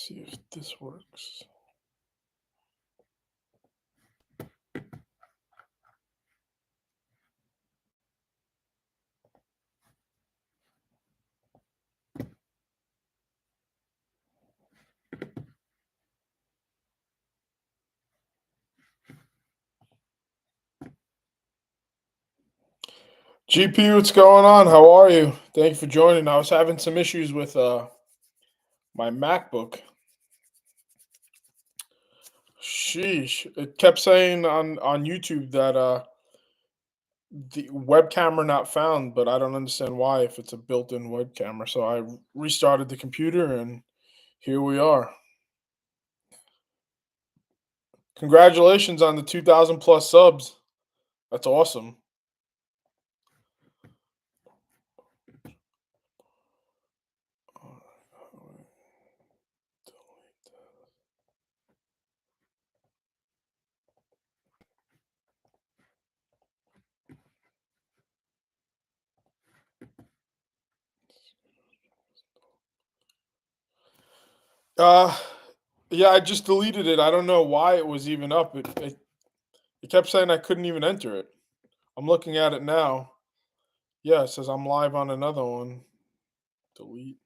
See if this works. GP, what's going on? How are you? Thank you for joining. I was having some issues with my MacBook. Sheesh. It kept saying on YouTube that the web camera not found, but I don't understand why if it's a built-in web camera. So I restarted the computer and here we are. Congratulations on the 2000 plus subs. That's awesome. Uh yeah, I just deleted it. I don't know why it was even up. It kept saying I couldn't even enter it. I'm looking at it now. Yeah, it says I'm live on another one. Delete.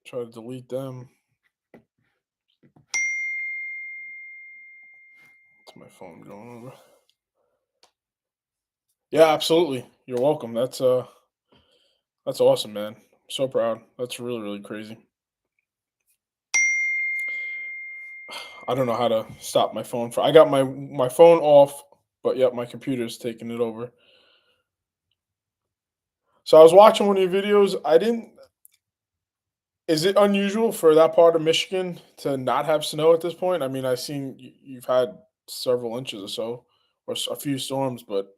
Try to delete them. It's my phone going over. Yeah, absolutely. You're welcome. That's awesome, man. I'm so proud. That's really, really crazy. I don't know how to stop my phone. I got my phone off, but yep, my computer's taking it over. So I was watching one of your videos. I didn't. Is it unusual for that part of Michigan to not have snow at this point? I mean, I've seen you've had several inches or so, or a few storms, but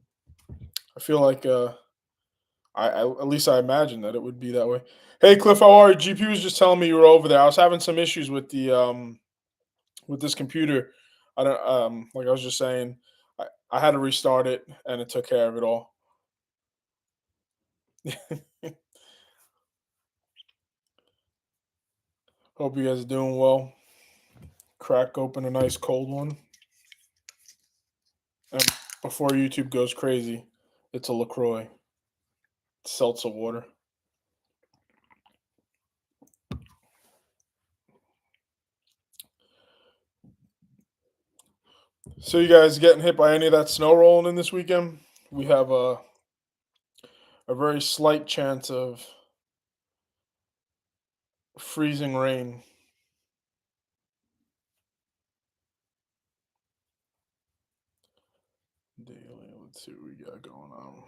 I feel like at least I imagine that it would be that way. Hey, Cliff, how are you? GP was just telling me you were over there. I was having some issues with this computer. I don't like I was just saying, I had to restart it and it took care of it all. Hope you guys are doing well. Crack open a nice cold one. And before YouTube goes crazy, it's a LaCroix. Seltzer water. So you guys getting hit by any of that snow rolling in this weekend? We have a very slight chance of freezing rain. Daily, let's see what we got going on.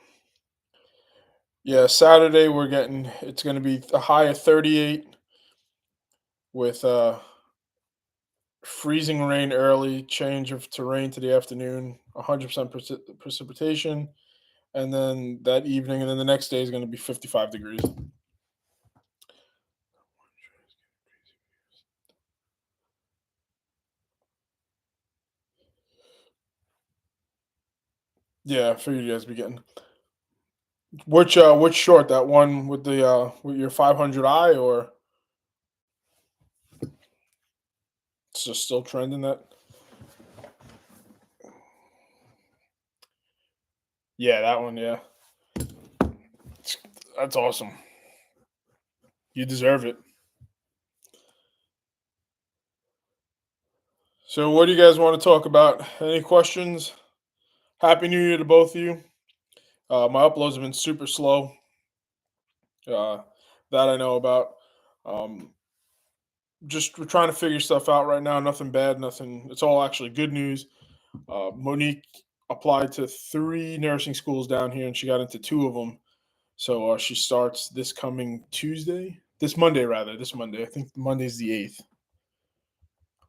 Yeah, Saturday it's going to be a high of 38 with freezing rain early, change of terrain to the afternoon, 100% precipitation, and then that evening, and then the next day is going to be 55 degrees. Yeah, I figured you guys be getting which short, that one with the with your 500i, or it's just still trending that. Yeah, that one. Yeah, that's awesome. You deserve it. So, what do you guys want to talk about? Any questions? Happy New Year to both of you. My uploads have been super slow. Uh, that I know about. Um, just we're trying to figure stuff out right now. Nothing bad. Nothing. It's all actually good news. Monique applied to 3 nursing schools down here, and she got into 2 of them. So she starts this coming Tuesday, this Monday rather. This Monday, I think Monday's the 8th.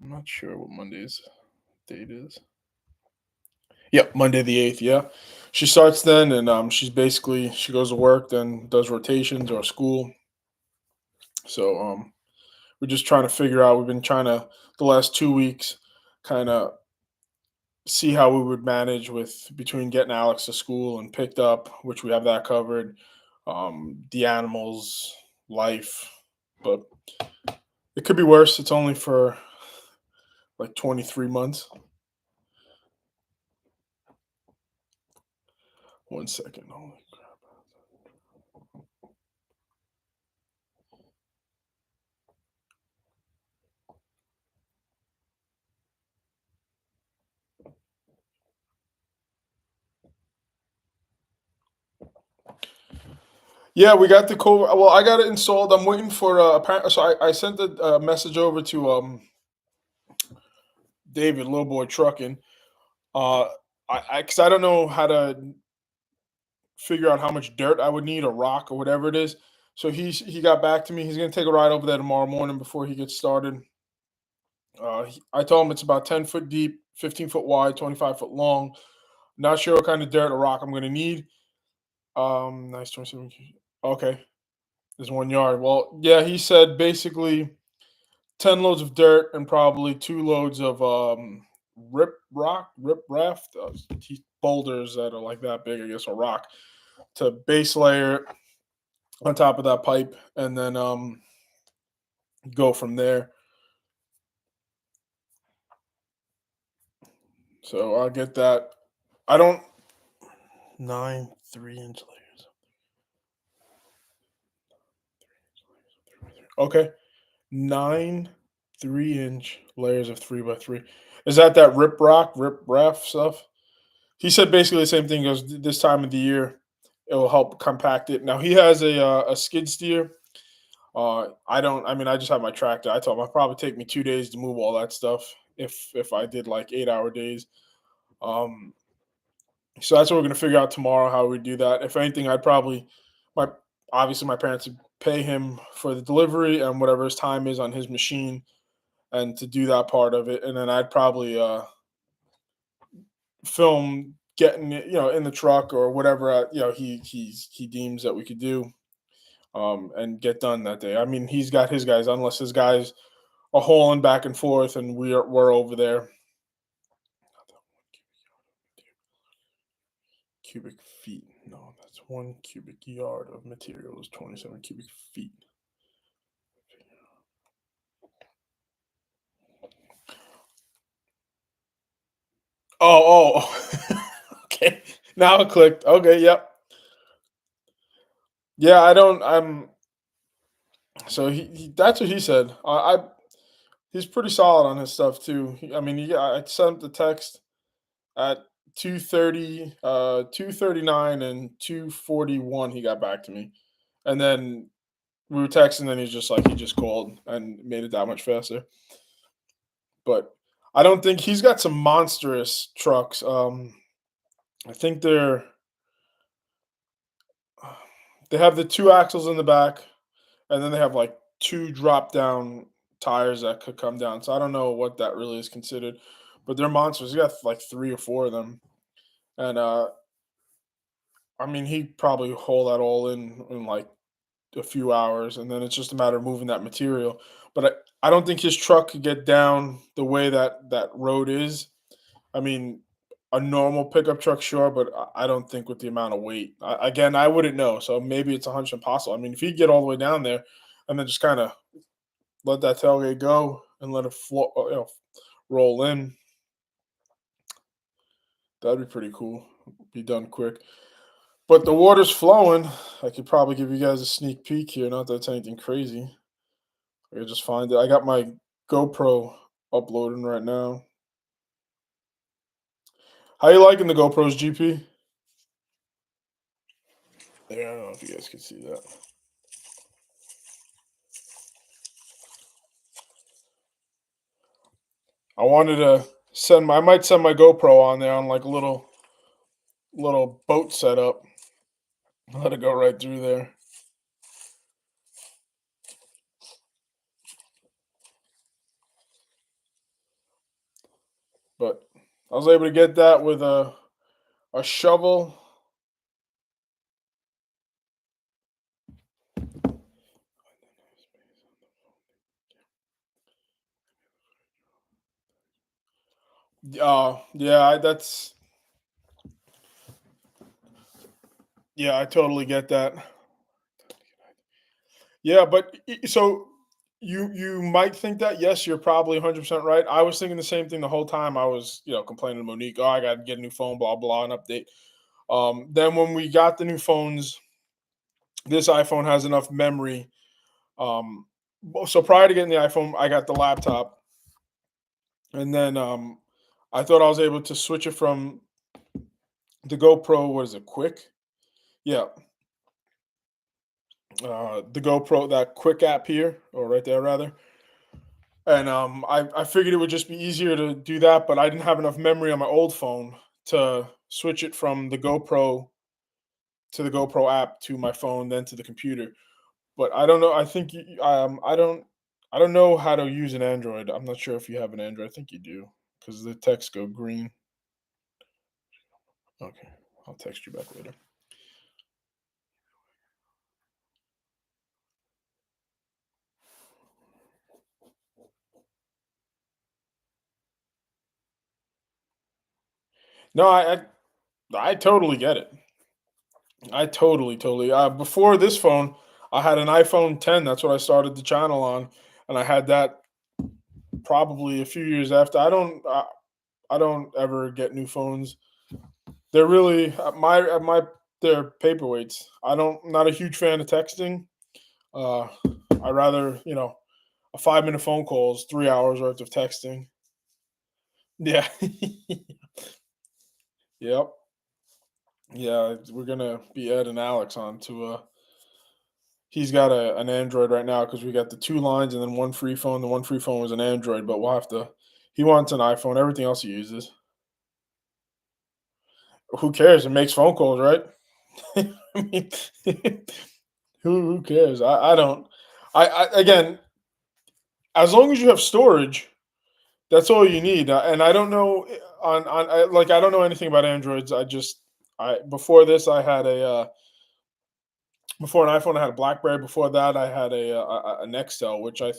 I'm not sure what Monday's date is. Yep, Monday the 8th. Yeah, she starts then, and she goes to work, then does rotations or school. So we're just trying to figure out. We've been trying to the last 2 weeks, kind of see how we would manage with between getting Alex to school and picked up, which we have that covered. The animals, life, but It could be worse. It's only for like 23 months. 1 second. Holy crap. Yeah, we got the cool. Well, I got it installed. I'm waiting for so I sent a message over to David, Little Boy Trucking. Uh, because I don't know how to figure out how much dirt I would need, a rock or whatever it is. So he got back to me. He's gonna take a ride over there tomorrow morning before he gets started. I told him it's about 10 foot deep, 15 foot wide, 25 foot long. Not sure what kind of dirt or rock I'm gonna need. Nice 27. Okay, there's 1 yard. Well, yeah, he said basically 10 loads of dirt and probably 2 loads of rip raft, boulders that are like that big, I guess, a rock to base layer it on top of that pipe, and then go from there. So I'll get that. I don't 9 3 inch layers. Okay, 9 3 inch layers of 3 by 3. Is that rip raff stuff? He said basically the same thing. Goes this time of the year, it will help compact it. Now he has a skid steer. I don't. I mean, I just have my tractor. I told him it'd probably take me 2 days to move all that stuff if I did like 8 hour days. Um, so that's what we're gonna figure out tomorrow how we do that. If anything, I'd probably my obviously my parents would pay him for the delivery and whatever his time is on his machine and to do that part of it, and then I'd probably film getting it, in the truck or whatever he deems that we could do, and get done that day. I mean, he's got his guys, unless his guys are hauling back and forth, and we're over there. Cubic feet. No, that's 1 cubic yard of material is 27 cubic feet. Oh. Okay. Now it clicked. Okay, yep. Yeah, I don't. So that's what he said. He's pretty solid on his stuff too. I mean, I sent him the text at 2:30, 2:39, and 2:41. He got back to me, and then we were texting. And he's just like he just called and made it that much faster. But I don't think he's got some monstrous trucks. I think they have the two axles in the back, and then they have like two drop down tires that could come down. So I don't know what that really is considered, but they're monsters. He got like three or four of them, and I mean he probably haul that all in like a few hours, and then it's just a matter of moving that material. But I don't think his truck could get down the way that road is. I mean, a normal pickup truck, sure, but I don't think with the amount of weight. Again, I wouldn't know, so maybe it's 100 impossible. I mean, if you get all the way down there and then just kind of let that tailgate go and let it roll in, that'd be pretty cool. Be done quick. But the water's flowing. I could probably give you guys a sneak peek here. Not that it's anything crazy. I could just find it. I got my GoPro uploading right now. How you liking the GoPros, GP? Yeah, I don't know if you guys can see that. I wanted to I might send my GoPro on there on like a little boat setup. Let it go right through there. But I was able to get that with a shovel. Yeah, yeah, I totally get that. Yeah, but so You might think that. Yes, you're probably 100% right. I was thinking the same thing the whole time. I was, complaining to Monique, "Oh, I got to get a new phone, blah blah, an update." Then when we got the new phones, this iPhone has enough memory. So prior to getting the iPhone, I got the laptop, and then I thought I was able to switch it from the GoPro. What is it? Quick? Yeah, the GoPro, that Quick app here, or right there rather. And I figured it would just be easier to do that, but I didn't have enough memory on my old phone to switch it from the GoPro to the GoPro app to my phone, then to the computer. But I don't know. I think I don't know how to use an Android. I'm not sure if you have an Android. I think you do because the texts go green. Okay, I'll text you back later. No, I totally get it. I totally. Before this phone, I had an iPhone 10. That's what I started the channel on, and I had that probably a few years after. I don't ever get new phones. They're really at my they're paperweights. Not a huge fan of texting. Uh, I rather a 5 minute phone call is 3 hours worth of texting. Yeah. Yep. Yeah, we're gonna be adding Alex on to he's got an Android right now because we got the two lines and then one free phone. The one free phone was an Android, but we'll have to. He wants an iPhone. Everything else he uses. Who cares? It makes phone calls, right? I mean, who cares? I don't. I again, as long as you have storage, that's all you need. And I don't know like I don't know anything about Androids. I before this I had before an iPhone I had a BlackBerry. Before that I had a Nextel, which I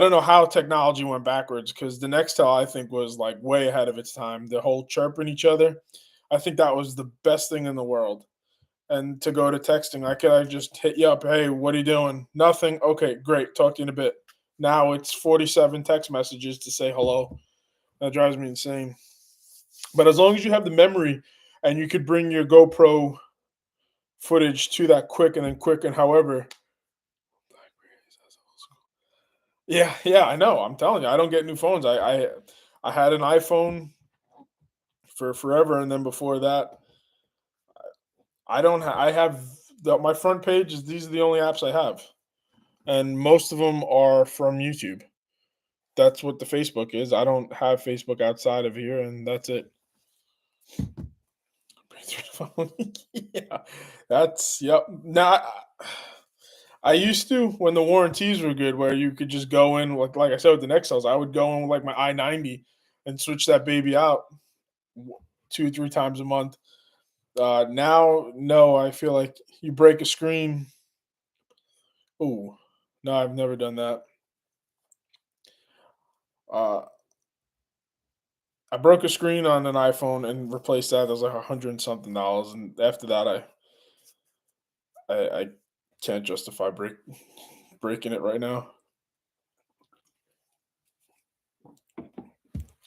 don't know how technology went backwards because the Nextel I think was like way ahead of its time. The whole chirping each other, I think that was the best thing in the world. And to go to texting, I just hit you up. Hey, what are you doing? Nothing. Okay, great. Talk to you in a bit. Now it's 47 text messages to say hello. That drives me insane. But as long as you have the memory and you could bring your GoPro footage to that quick and then quick and however. Yeah, yeah, I know. I'm telling you, I don't get new phones. I had an iPhone for forever, and then before that, I don't. I have my front page is these are the only apps I have, and most of them are from YouTube. That's what the Facebook is. I don't have Facebook outside of here, and that's it. Yeah, that's yep. Now, I used to when the warranties were good, where you could just go in like I said with the Nexels, I would go in with like my i90 and switch that baby out 2 3 times a month. Now, no, I feel like you break a screen. Oh, no, I've never done that. Uh, I broke a screen on an iPhone and replaced that. That was like $100 and something, and after that, I can't justify breaking it right now.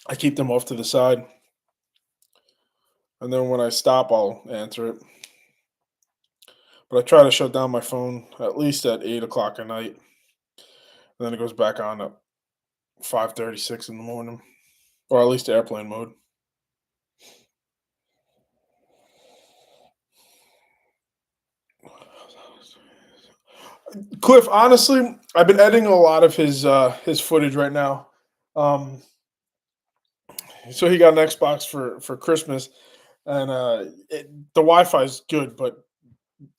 I keep them off to the side, and then when I stop, I'll answer it. But I try to shut down my phone at least at 8 o'clock at night, and then it goes back on at 5:36 in the morning, or at least airplane mode. Cliff, honestly, I've been editing a lot of his footage right now. Um, so he got an Xbox for Christmas, and the Wi-Fi is good, but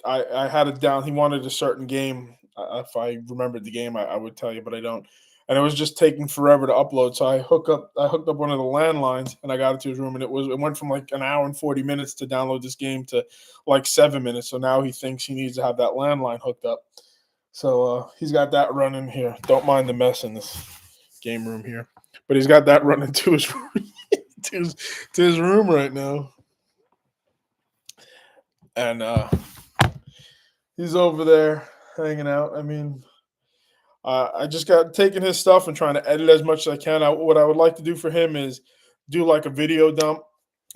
I had it down. He wanted a certain game. If I remembered the game, I would tell you, but I don't. And it was just taking forever to upload. So I hooked up one of the landlines, and I got it to his room, and it went from like an hour and 40 minutes to download this game to like 7 minutes. So now he thinks he needs to have that landline hooked up. So he's got that running here. Don't mind the mess in this game room here, but he's got that running to his to his, to his room right now, and he's over there hanging out. I mean, I just got taking his stuff and trying to edit as much as I can. What I would like to do for him is do like a video dump.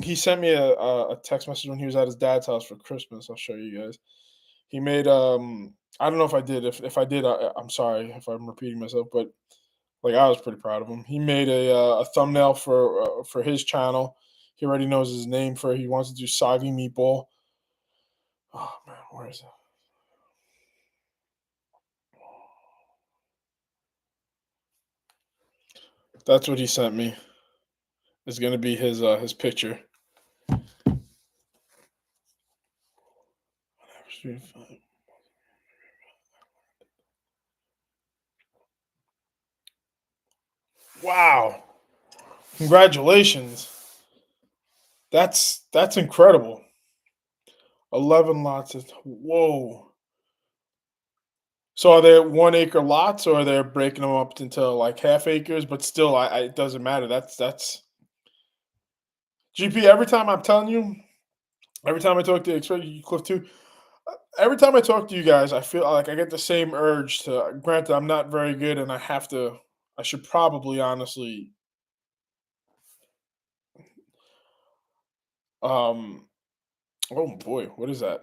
He sent me a text message when he was at his dad's house for Christmas. I'll show you guys. He made I don't know if I did. If I did, I'm sorry if I'm repeating myself, but like I was pretty proud of him. He made a thumbnail for his channel. He already knows his name for. He wants to do soggy meatball. Oh man, where is it? That's what he sent me. It's gonna be his picture. Wow! Congratulations. That's incredible. 11 lots. Whoa. So are they 1 acre lots, or are they breaking them up into like half acres? But still, it doesn't matter. That's GP. Every time I'm telling you, every time I talk to expect you, Cliff too. Every time I talk to you guys, I feel like I get the same urge to. Granted, I'm not very good, and I have to. I should probably honestly. Um. Oh boy, what is that?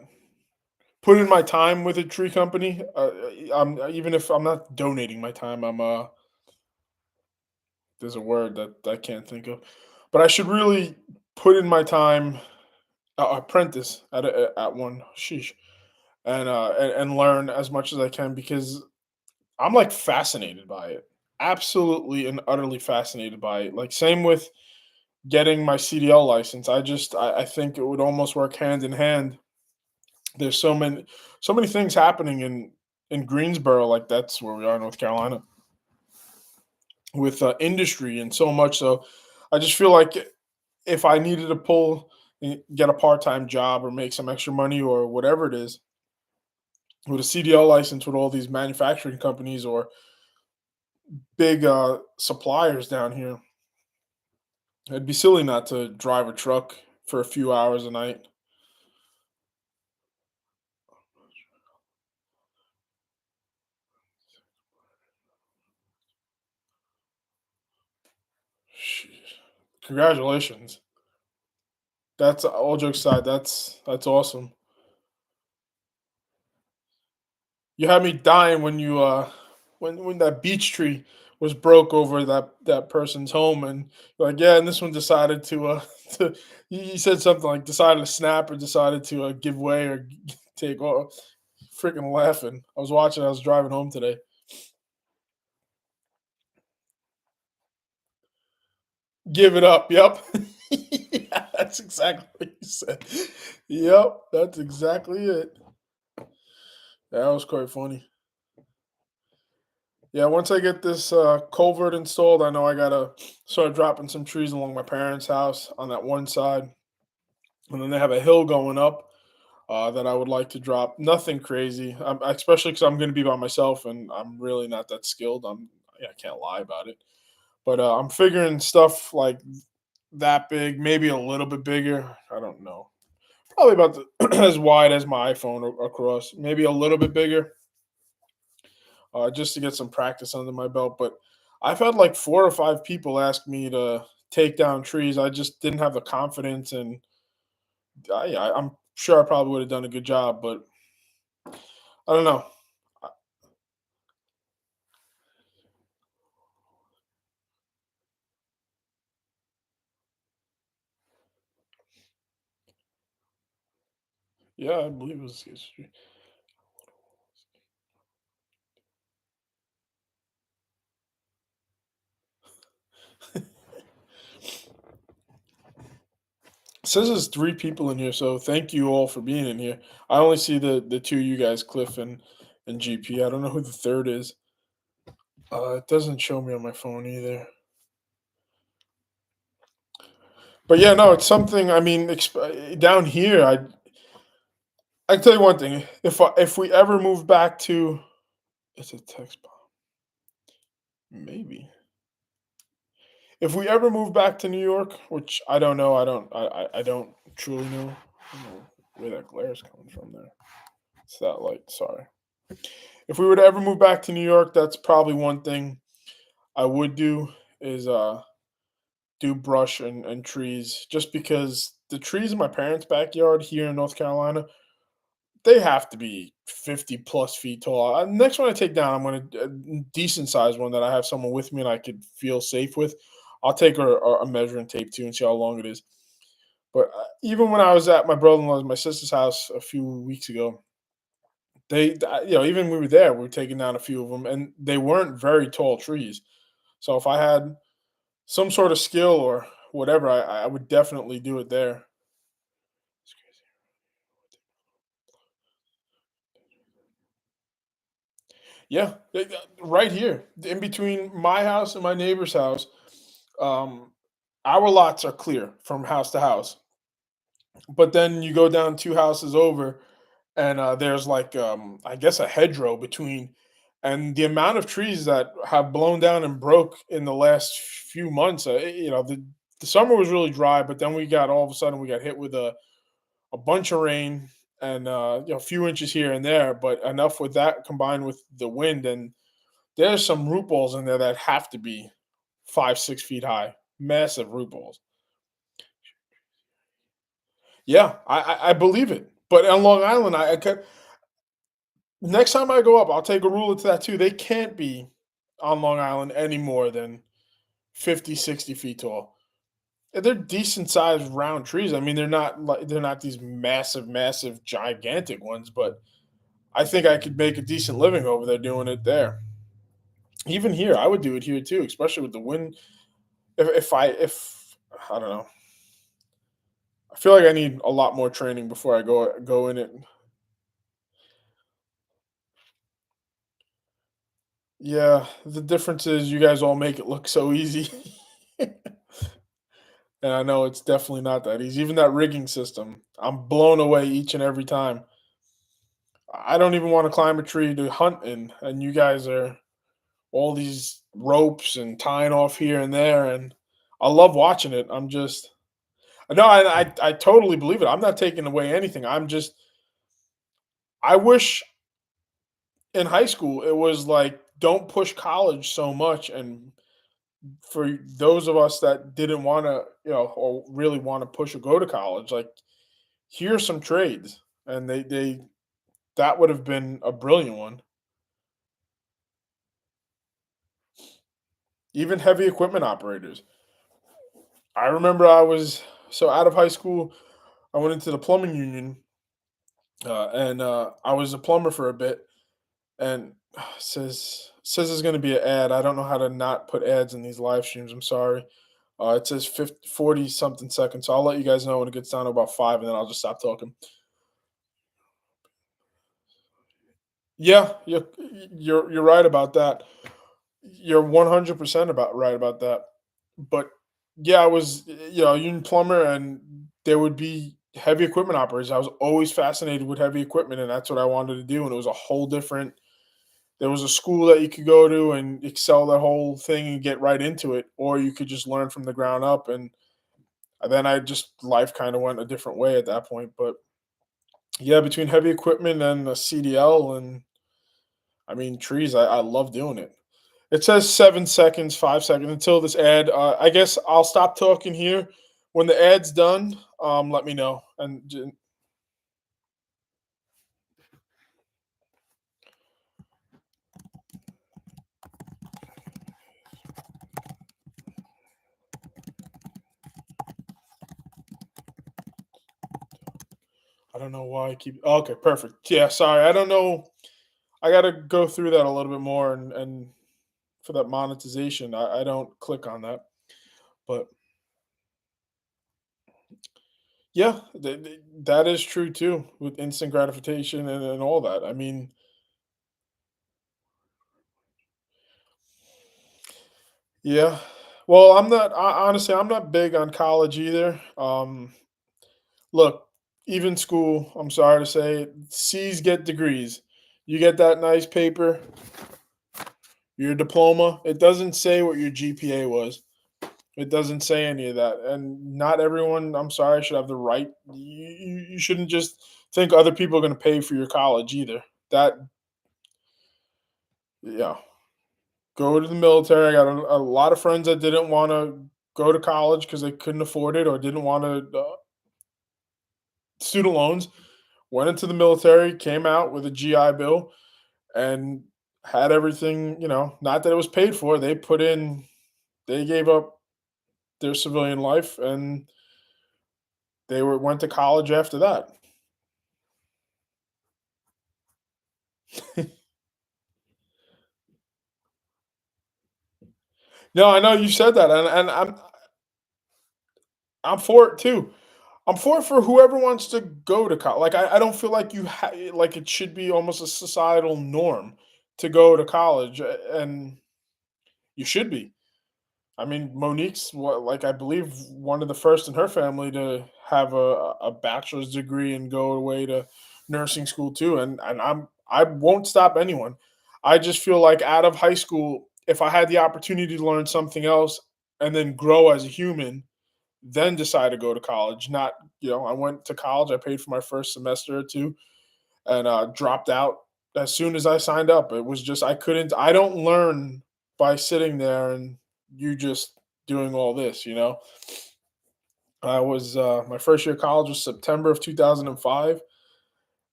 Put in my time with a tree company. I'm even if I'm not donating my time, there's a word that I can't think of, but I should really put in my time, apprentice at one. Sheesh, and learn as much as I can because I'm like fascinated by it, absolutely and utterly fascinated by it. Like same with getting my CDL license. I think it would almost work hand in hand. There's so many things happening in Greensboro, like that's where we are in North Carolina, with industry and so much. So I just feel like if I needed to get a part-time job or make some extra money or whatever it is with a CDL license with all these manufacturing companies or big suppliers down here, it'd be silly not to drive a truck for a few hours a night. Sheesh. Congratulations. That's all jokes aside. That's awesome. You had me dying when you when that beech tree was broke over that person's home, and you're like, yeah, and this one decided to to you said something like decided to snap or decided to give way or take off. Freaking laughing. I was watching. I was driving home today. Give it up. Yep. Yeah, that's exactly what you said. Yep, that's exactly it. That was quite funny. Yeah, once I get this culvert installed, I know I gotta start dropping some trees along my parents' house on that one side, and then they have a hill going up that I would like to drop. Nothing crazy, especially because I'm going to be by myself, and I'm really not that skilled. Yeah, I can't lie about it, but I'm figuring stuff like that big, maybe a little bit bigger. I don't know, probably about as wide as my iPhone across, maybe a little bit bigger just to get some practice under my belt. But I've had like 4 or 5 people ask me to take down trees. I just didn't have the confidence, and I'm sure I probably would have done a good job, but I don't know. I- Yeah, I believe it was history. Says there's 3 people in here, so thank you all for being in here. I only see the two you guys, Cliff and GP. I don't know who the third is. It doesn't show me on my phone either. But yeah, no, it's something. I mean, down here, I can tell you one thing. If we ever move back to, it's a text bomb. Maybe if we ever move back to New York, which I don't know, I don't truly know. I don't know where that glare is coming from there. It's that light. Sorry. If we were to ever move back to New York, that's probably one thing I would do is do brush and trees just because the trees in my parents' backyard here in North Carolina, they have to be 50 plus feet tall. Next one I take down, I'm going to a decent size one that I have someone with me and I could feel safe with. I'll take a measuring tape too and see how long it is. But even when I was at my brother-in-law's, my sister's house a few weeks ago, even when we were there, we were taking down a few of them, and they weren't very tall trees. So if I had some sort of skill or whatever, I would definitely do it there. It's crazy. Yeah, right here, in between my house and my neighbor's house, um, our lots are clear from house to house. But then you go down 2 houses over, and, there's, like, I guess a hedgerow between, and the amount of trees that have blown down and broke in the last few months, the summer was really dry, but then we got all of a sudden, we got hit with a bunch of rain and, a few inches here and there, but enough with that combined with the wind, and there's some root balls in there that have to be 5, 6 feet high, massive root balls. Yeah, I believe it, but on Long Island, I could next time I go up, I'll take a ruler to that too. They can't be on Long Island any more than 50, 60 feet tall. And they're decent sized round trees. I mean, they're not these massive, massive, gigantic ones, but I think I could make a decent living over there doing it there. Even here, I would do it here too, especially with the wind. If I don't know, I feel like I need a lot more training before I go in it. Yeah, the difference is you guys all make it look so easy. And I know it's definitely not that easy. Even that rigging system, I'm blown away each and every time. I don't even want to climb a tree to hunt in, and you guys are all these ropes and tying off here and there, and I love watching it. I'm just no, I totally believe it. I'm not taking away anything. I wish in high school it was like don't push college so much, and for those of us that didn't want to, or really want to push or go to college, like here's some trades, and they that would have been a brilliant one. Even heavy equipment operators. I remember I was so out of high school, I went into the plumbing union, and I was a plumber for a bit. And says there's going to be an ad. I don't know how to not put ads in these live streams. I'm sorry. It says 50, 40 something seconds. So I'll let you guys know when it gets down to about 5, and then I'll just stop talking. Yeah, you're right about that. You're 100% about right about that. But yeah, I was, a union plumber, and there would be heavy equipment operators. I was always fascinated with heavy equipment, and that's what I wanted to do. And it was a whole different. There was a school that you could go to and excel that whole thing and get right into it, or you could just learn from the ground up. And then I just life kind of went a different way at that point. But yeah, between heavy equipment and the CDL and I mean trees, I love doing it. It says 7 seconds, 5 seconds until this ad. I guess I'll stop talking here. When the ad's done, let me know. And I don't know why I keep. Okay, perfect. Yeah, sorry. I don't know. I got to go through that a little bit more, and for that monetization, I don't click on that. But yeah, that is true too with instant gratification and all that. I mean, yeah. Well, honestly, I'm not big on college either. Look, even school, I'm sorry to say, C's get degrees. You get that nice paper, your diploma. It doesn't say what your GPA was. It doesn't say any of that, and not everyone, I'm sorry, should have the right. You shouldn't just think other people are going to pay for your college either. That Yeah, go to the military. I got a lot of friends that didn't want to go to college because they couldn't afford it or didn't want to student loans. Went into the military, came out with a GI Bill, and had everything. Not that it was paid for. They put in. They gave up their civilian life, and went to college after that. No, I know you said that, and I'm for it too. I'm for it for whoever wants to go to college. Like I don't feel like like it should be almost a societal norm to go to college, and you should be. I mean, Monique's like I believe one of the first in her family to have a bachelor's degree and go away to nursing school too. And I won't stop anyone. I just feel like out of high school, if I had the opportunity to learn something else and then grow as a human, then decide to go to college. Not, I went to college, I paid for my first semester or two, and dropped out as soon as I signed up. It was just, I don't learn by sitting there and you just doing all this. I was, my first year of college was September of 2005.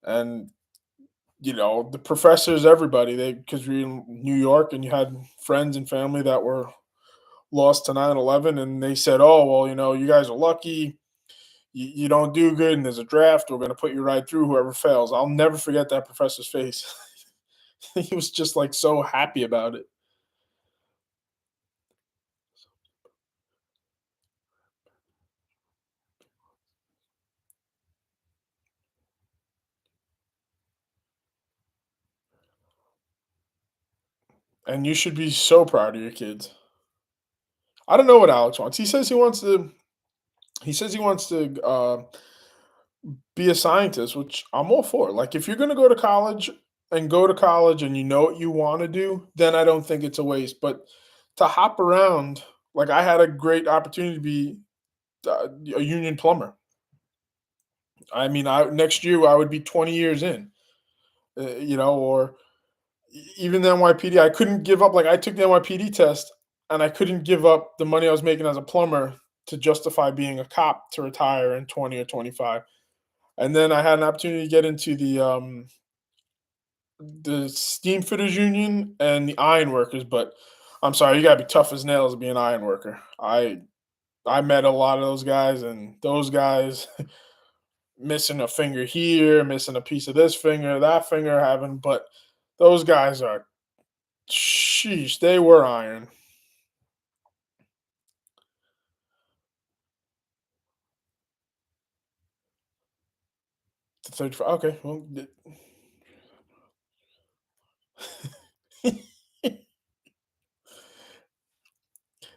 And, the professors, everybody, because we are in New York and you had friends and family that were lost to 9/11, and they said, oh, well, you guys are lucky. You don't do good and there's a draft, we're going to put you right through whoever fails. I'll never forget that professor's face. He was just like so happy about it. And you should be so proud of your kids. I don't know what Alex wants. He says he wants to be a scientist, which I'm all for. Like if you're going to go to college and you know what you want to do, then I don't think it's a waste. But to hop around, like I had a great opportunity to be a union plumber. I mean, I next year I would be 20 years in, or even the NYPD. I couldn't give up. Like I took the NYPD test, and I couldn't give up the money I was making as a plumber to justify being a cop to retire in 20 or 25. And then I had an opportunity to get into the steam fitters union and the iron workers. But I'm sorry, you gotta be tough as nails to be an iron worker. I met a lot of those guys, and those guys missing a finger here, missing a piece of this finger, that finger having, but those guys are, sheesh, they were iron. To 35. Okay, well,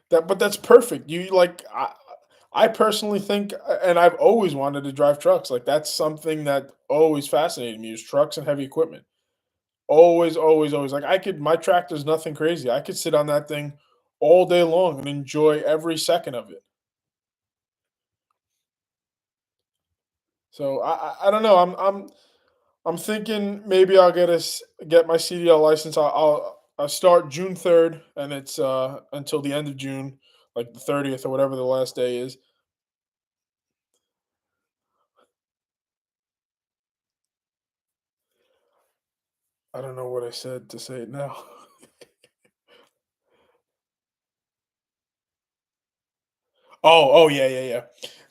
but that's perfect. I personally think, and I've always wanted to drive trucks. Like that's something that always fascinated me is trucks and heavy equipment. Always, always, always. Like my tractor's nothing crazy. I could sit on that thing all day long and enjoy every second of it. So I don't know. I'm thinking maybe get my CDL license. I'll start June 3rd, and it's until the end of June, like the 30th or whatever the last day is. I don't know what I said to say it now. Oh, yeah, yeah, yeah.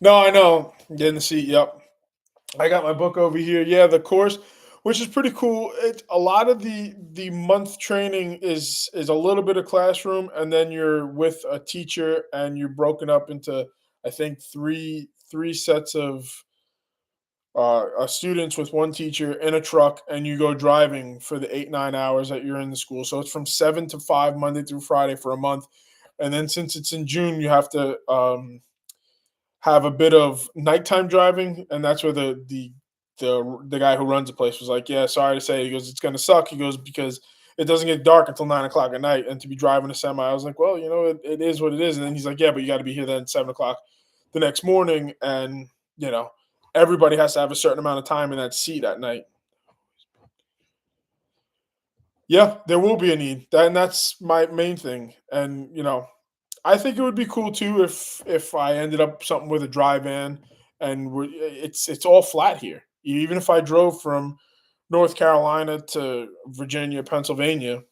No, I know. Get in the seat. Yep. I got my book over here. Yeah, the course, which is pretty cool. A lot of the month training is a little bit of classroom, and then you're with a teacher, and you're broken up into I think three sets of students with one teacher in a truck, and you go driving for the 8 9 hours that you're in the school. So it's from 7 to 5 Monday through Friday for a month, and then since it's in June, you have to have a bit of nighttime driving, and that's where the guy who runs the place was like, "Yeah, sorry to say," he goes, "it's gonna suck." He goes, "Because it doesn't get dark until 9 o'clock at night, and to be driving a semi," I was like, "Well, it is what it is." And then he's like, "Yeah, but you got to be here then 7 o'clock the next morning, and you know, everybody has to have a certain amount of time in that seat at night." Yeah, there will be a need, and that's my main thing. And I think it would be cool too if I ended up something with a dry van, and it's all flat here. Even if I drove from North Carolina to Virginia, Pennsylvania,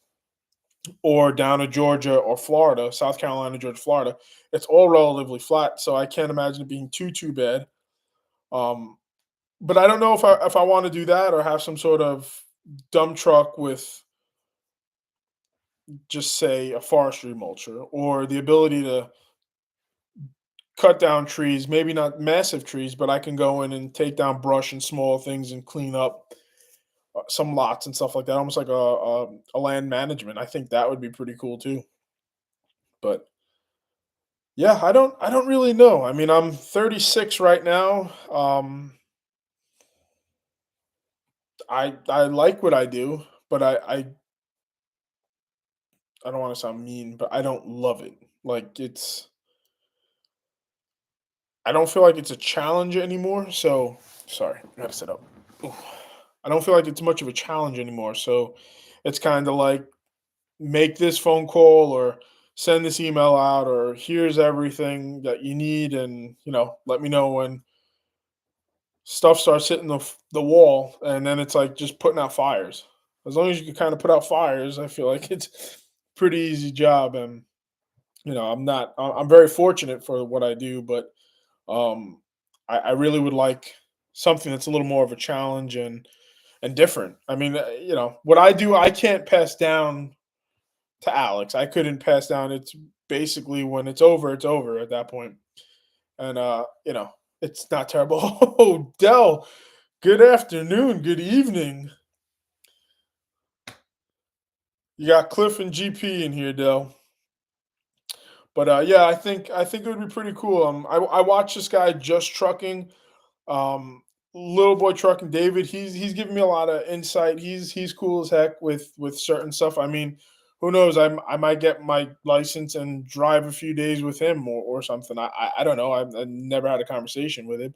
or down to Georgia or Florida, South Carolina, Georgia, Florida, it's all relatively flat. So I can't imagine it being too bad. Um, but I don't know if I want to do that or have some sort of dump truck with just say a forestry mulcher or the ability to cut down trees, maybe not massive trees, but I can go in and take down brush and small things and clean up some lots and stuff like that, almost like a land management. I think that would be pretty cool too. But yeah, I don't really know. I mean, I'm 36 right now. I like what I do, but I don't want to sound mean, but I don't love it. Like I don't feel like it's a challenge anymore. So sorry, I gotta sit up. Ooh. I don't feel like it's much of a challenge anymore. So it's kind of like make this phone call or send this email out or here's everything that you need, and let me know when stuff starts hitting the wall, and then it's like just putting out fires. As long as you can kind of put out fires, I feel like it's pretty easy job. And I'm not I'm very fortunate for what I do, but um I really would like something that's a little more of a challenge and different. I mean, what I do, I can't pass down to Alex. I couldn't pass down. It's basically when it's over at that point. And it's not terrible. Oh, Dell, good afternoon, good evening. You got Cliff and GP in here, Dell. But yeah, I think it would be pretty cool. I watched this guy just trucking. Um, Little boy trucking David, he's giving me a lot of insight. He's cool as heck with certain stuff. I mean, who knows? I might get my license and drive a few days with him or something. I don't know. I've never had a conversation with him,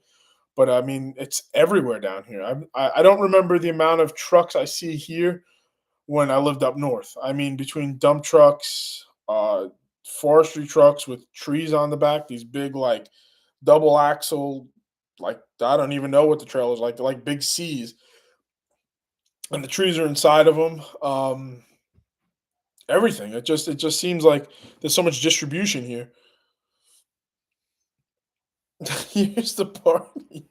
but I mean, it's everywhere down here. I don't remember the amount of trucks I see here when I lived up north. I mean, between dump trucks, forestry trucks with trees on the back, these big like double axle, like I don't even know what the trailers like. They're like big C's, and the trees are inside of them. Everything. It just seems like there's so much distribution here. Here's the party.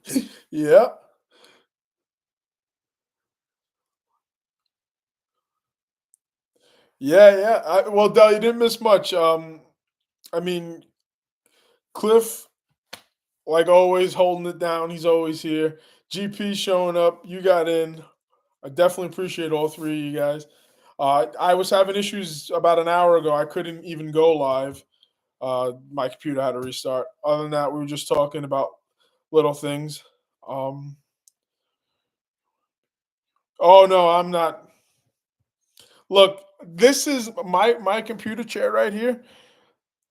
Yeah, yeah. Well, Del, you didn't miss much. I mean, Cliff, like always, holding it down. He's always here. GP showing up. You got in. I definitely appreciate all three of you guys. I was having issues about an hour ago. I couldn't even go live. My computer had to restart. Other than that, we were just talking about little things. Um, oh no, I'm not. Look, this is my computer chair right here.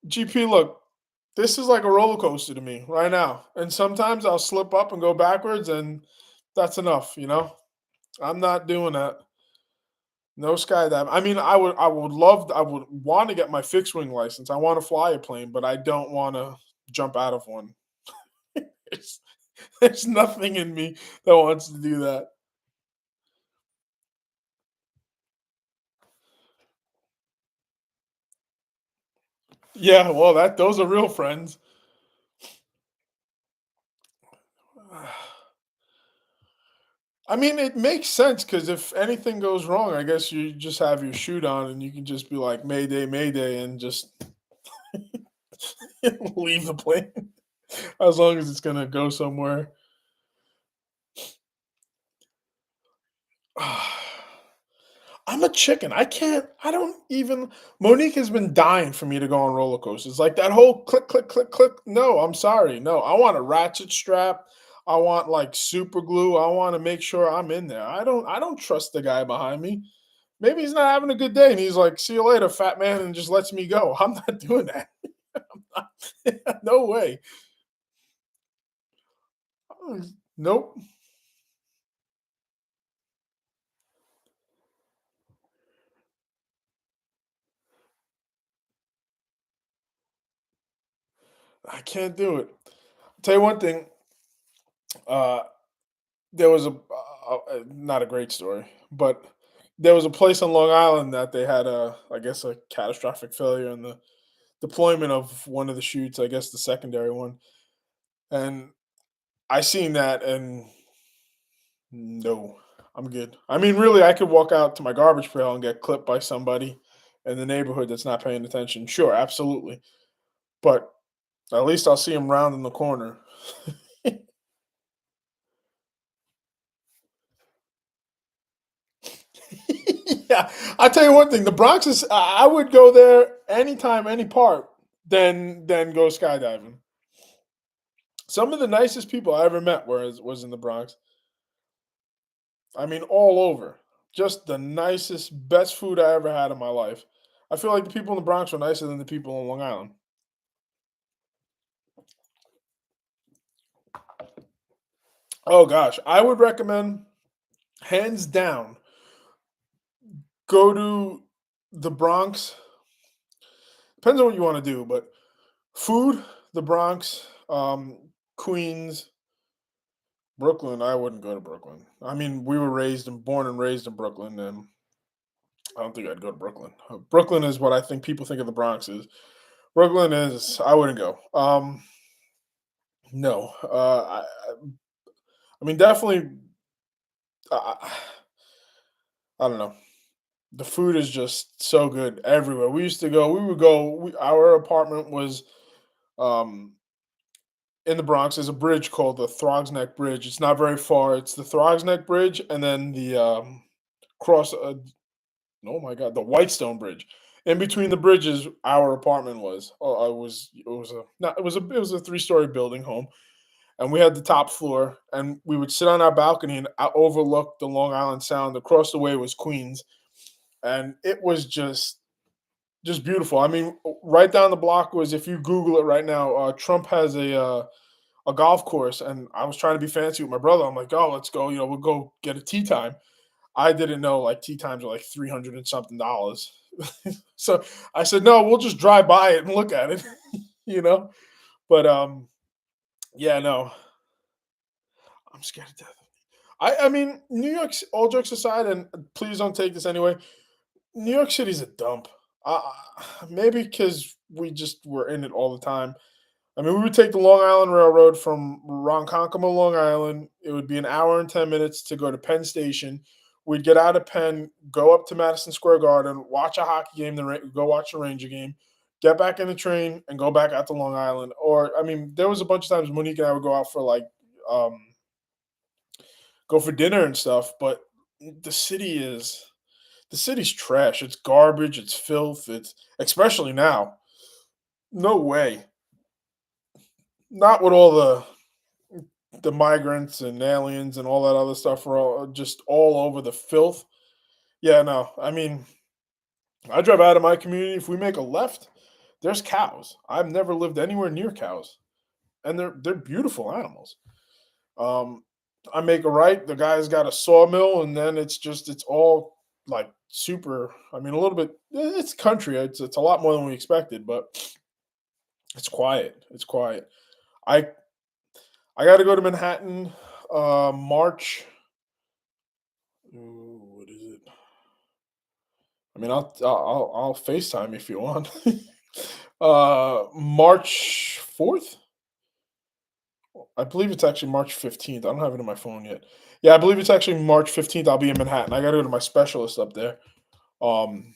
GP, look, this is like a roller coaster to me right now. And sometimes I'll slip up and go backwards, and that's enough. I'm not doing that. No skydive. I mean, I would want to get my fixed wing license. I want to fly a plane, but I don't want to jump out of one. There's, there's nothing in me that wants to do that. Yeah, well, that those are real friends. I mean, it makes sense because if anything goes wrong, I guess you just have your shoot on and you can just be like Mayday, Mayday, and just leave the plane as long as it's gonna go somewhere. I'm a chicken. I don't even. Monique has been dying for me to go on roller coasters. Like that whole click, click, click, click. No, I'm sorry. No, I want a ratchet strap. I want like super glue. I want to make sure I'm in there. I don't trust the guy behind me. Maybe he's not having a good day and he's like, see you later, fat man, and just lets me go. I'm not doing that. No way. Nope. I can't do it. Tell you one thing. Uh, there was not a great story, but there was a place on Long Island that they had I guess, a catastrophic failure in the deployment of one of the chutes. I guess the secondary one, and I seen that, and no, I'm good. I mean, really, I could walk out to my garbage pail and get clipped by somebody in the neighborhood that's not paying attention. Sure, absolutely, but at least I'll see him round in the corner. Yeah, I'll tell you one thing. The Bronx is. I would go there anytime, any part. Than go skydiving. Some of the nicest people I ever met was in the Bronx. I mean, all over. Just the nicest, best food I ever had in my life. I feel like the people in the Bronx are nicer than the people on Long Island. Oh gosh, I would recommend, hands down, go to the Bronx. Depends on what you want to do, but food, the Bronx, Queens, Brooklyn. I wouldn't go to Brooklyn. I mean, we were born and raised in Brooklyn, and I don't think I'd go to Brooklyn. Brooklyn is what I think people think of the Bronx is. Brooklyn is. I wouldn't go. No. I mean, definitely. I, I don't know. The food is just so good everywhere. We used to go. We would go. Our apartment was um, in the Bronx. There's a bridge called the Throgs Neck Bridge. It's not very far. It's the Throgs Neck Bridge, and then the cross. Oh my God, the Whitestone Bridge. In between the bridges, our apartment was. Oh, I was. It was a. Not, it was a 3-story building home, and we had the top floor, and we would sit on our balcony and overlook the Long Island Sound. Across the way was Queens, and it was just beautiful. I mean, right down the block was, if you Google it right now, Trump has a golf course, and I was trying to be fancy with my brother. I'm like, oh, let's go. We'll go get a tea time. I didn't know like tea times are like 300 and something dollars. So I said, no, we'll just drive by it and look at it, you know. But yeah, no, I'm scared to death. I mean, New York. All jokes aside, and please don't take this anyway. New York City's a dump. Maybe because we just were in it all the time. I mean, we would take the Long Island Railroad from Ronkonkoma, Long Island. It would be an hour and 10 minutes to go to Penn Station. We'd get out of Penn, go up to Madison Square Garden, watch a hockey game, then go watch a Ranger game, get back in the train, and go back out to Long Island. Or, I mean, there was a bunch of times Monique and I would go out for like um, go for dinner and stuff. But the city is the city's trash. It's garbage. It's filth. It's especially now. No way. Not with all the migrants and aliens and all that other stuff are all just all over the filth. Yeah, no. I mean, I drive out of my community. If we make a left, there's cows. I've never lived anywhere near cows, and they're beautiful animals. Um, I make a right. The guy's got a sawmill, and then it's all like super. I mean, a little bit. It's country. It's a lot more than we expected, but it's quiet. It's quiet. I I got to go to Manhattan, March. Ooh, what is it? I mean, I'll FaceTime if you want. March 4th. I believe it's actually March 15th. I don't have it on my phone yet. Yeah, I believe it's actually March 15th. I'll be in Manhattan. I got to go to my specialist up there. Um,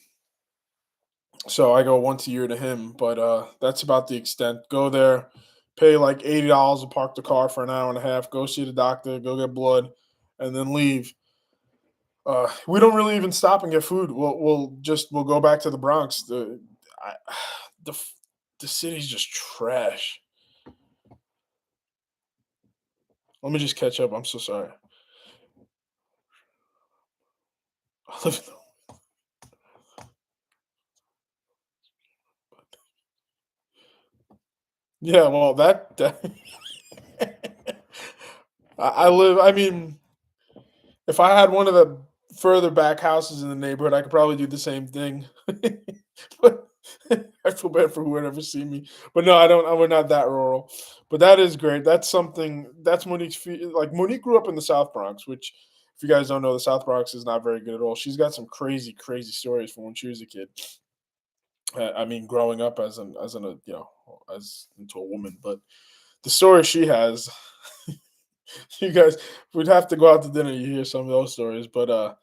so I go once a year to him, but that's about the extent. Go there, pay like $80 to park the car for an hour and a half, go see the doctor, go get blood, and then leave. We don't really even stop and get food. We'll go back to the Bronx. I, the f- the city's just trash. Let me just catch up. I'm so sorry. I live in Yeah, well, that I live. I mean, if I had one of the further back houses in the neighborhood, I could probably do the same thing. but I feel bad for whoever see me, but no, I don't. We're not that rural, but that is great. That's something. That's Monique's. Like Monique grew up in the South Bronx, which, if you guys don't know, the South Bronx is not very good at all. She's got some crazy, crazy stories from when she was a kid. I mean, growing up as into a woman, but the story she has, you guys would have to go out to dinner. You hear some of those stories, but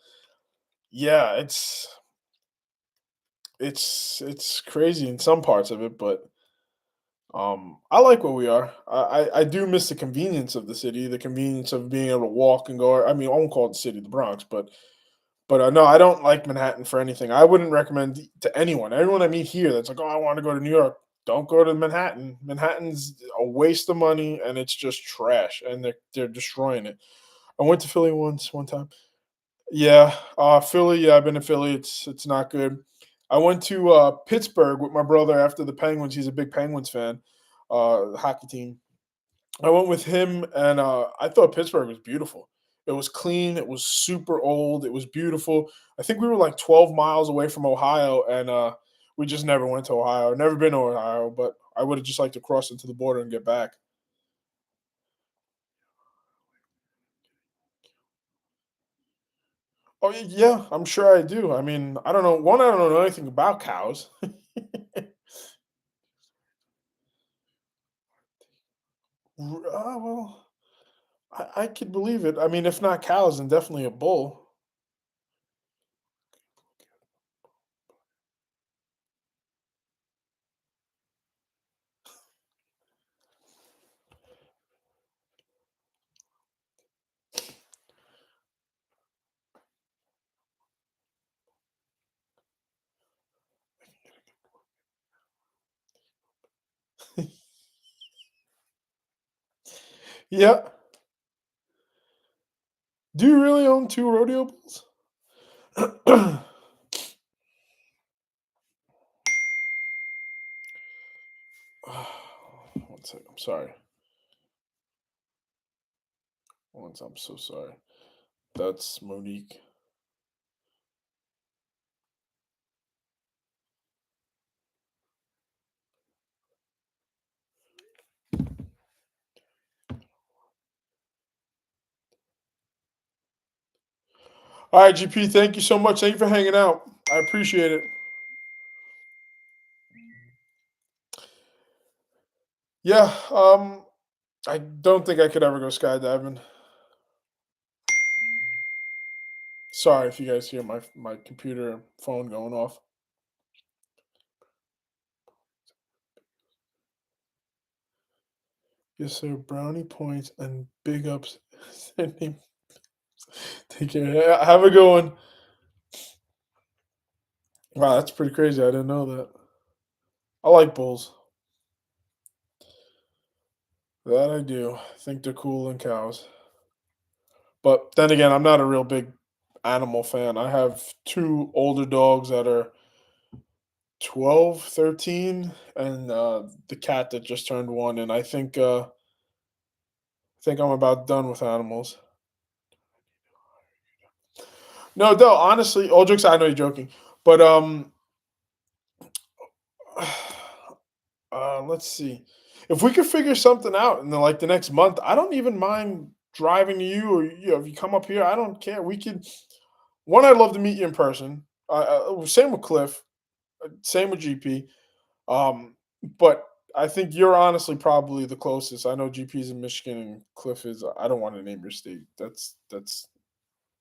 yeah, it's crazy in some parts of it, but I like where we are. I do miss the convenience of the city, the convenience of being able to walk and go. I mean, I won't call it the city, the Bronx, but no, I don't like Manhattan for anything. I wouldn't recommend to anyone. Everyone I meet here that's like, oh, I want to go to New York. Don't go to Manhattan. Manhattan's a waste of money, and it's just trash, and they're destroying it. I went to Philly one time. Yeah, Philly. Yeah, I've been to Philly. It's not good. I went to Pittsburgh with my brother after the Penguins. He's a big Penguins fan, hockey team. I went with him, and I thought Pittsburgh was beautiful. It was clean. It was super old. It was beautiful. I think we were like 12 miles away from Ohio, and we just never went to Ohio. Never been to Ohio, but I would have just liked to cross into the border and get back. Oh yeah, I'm sure I do. I mean, I don't know. One, I don't know anything about cows. Well, I could believe it. I mean, if not cows, then definitely a bull. Yeah. Do you really own two rodeo bulls? One second. I'm sorry. I'm so sorry. That's Monique. All right, GP. Thank you so much. Thank you for hanging out. I appreciate it. Yeah. I don't think I could ever go skydiving. Sorry if you guys hear my computer and phone going off. Yes, sir. Brownie points and big ups. Take care. Yeah, have a good one. Wow, that's pretty crazy. I didn't know that. I like bulls. That I do. I think they're cool and cows. But then again, I'm not a real big animal fan. I have two older dogs that are 12, 13, and the cat that just turned one. And I think I'm about done with animals. No, though, honestly, all jokes. I know you're joking, but let's see. If we could figure something out in the next month, I don't even mind driving to you, or if you come up here, I don't care. We could. One, I'd love to meet you in person. Same with Cliff. Same with GP. But I think you're honestly probably the closest. I know GP's in Michigan and Cliff is. I don't want to name your state. That's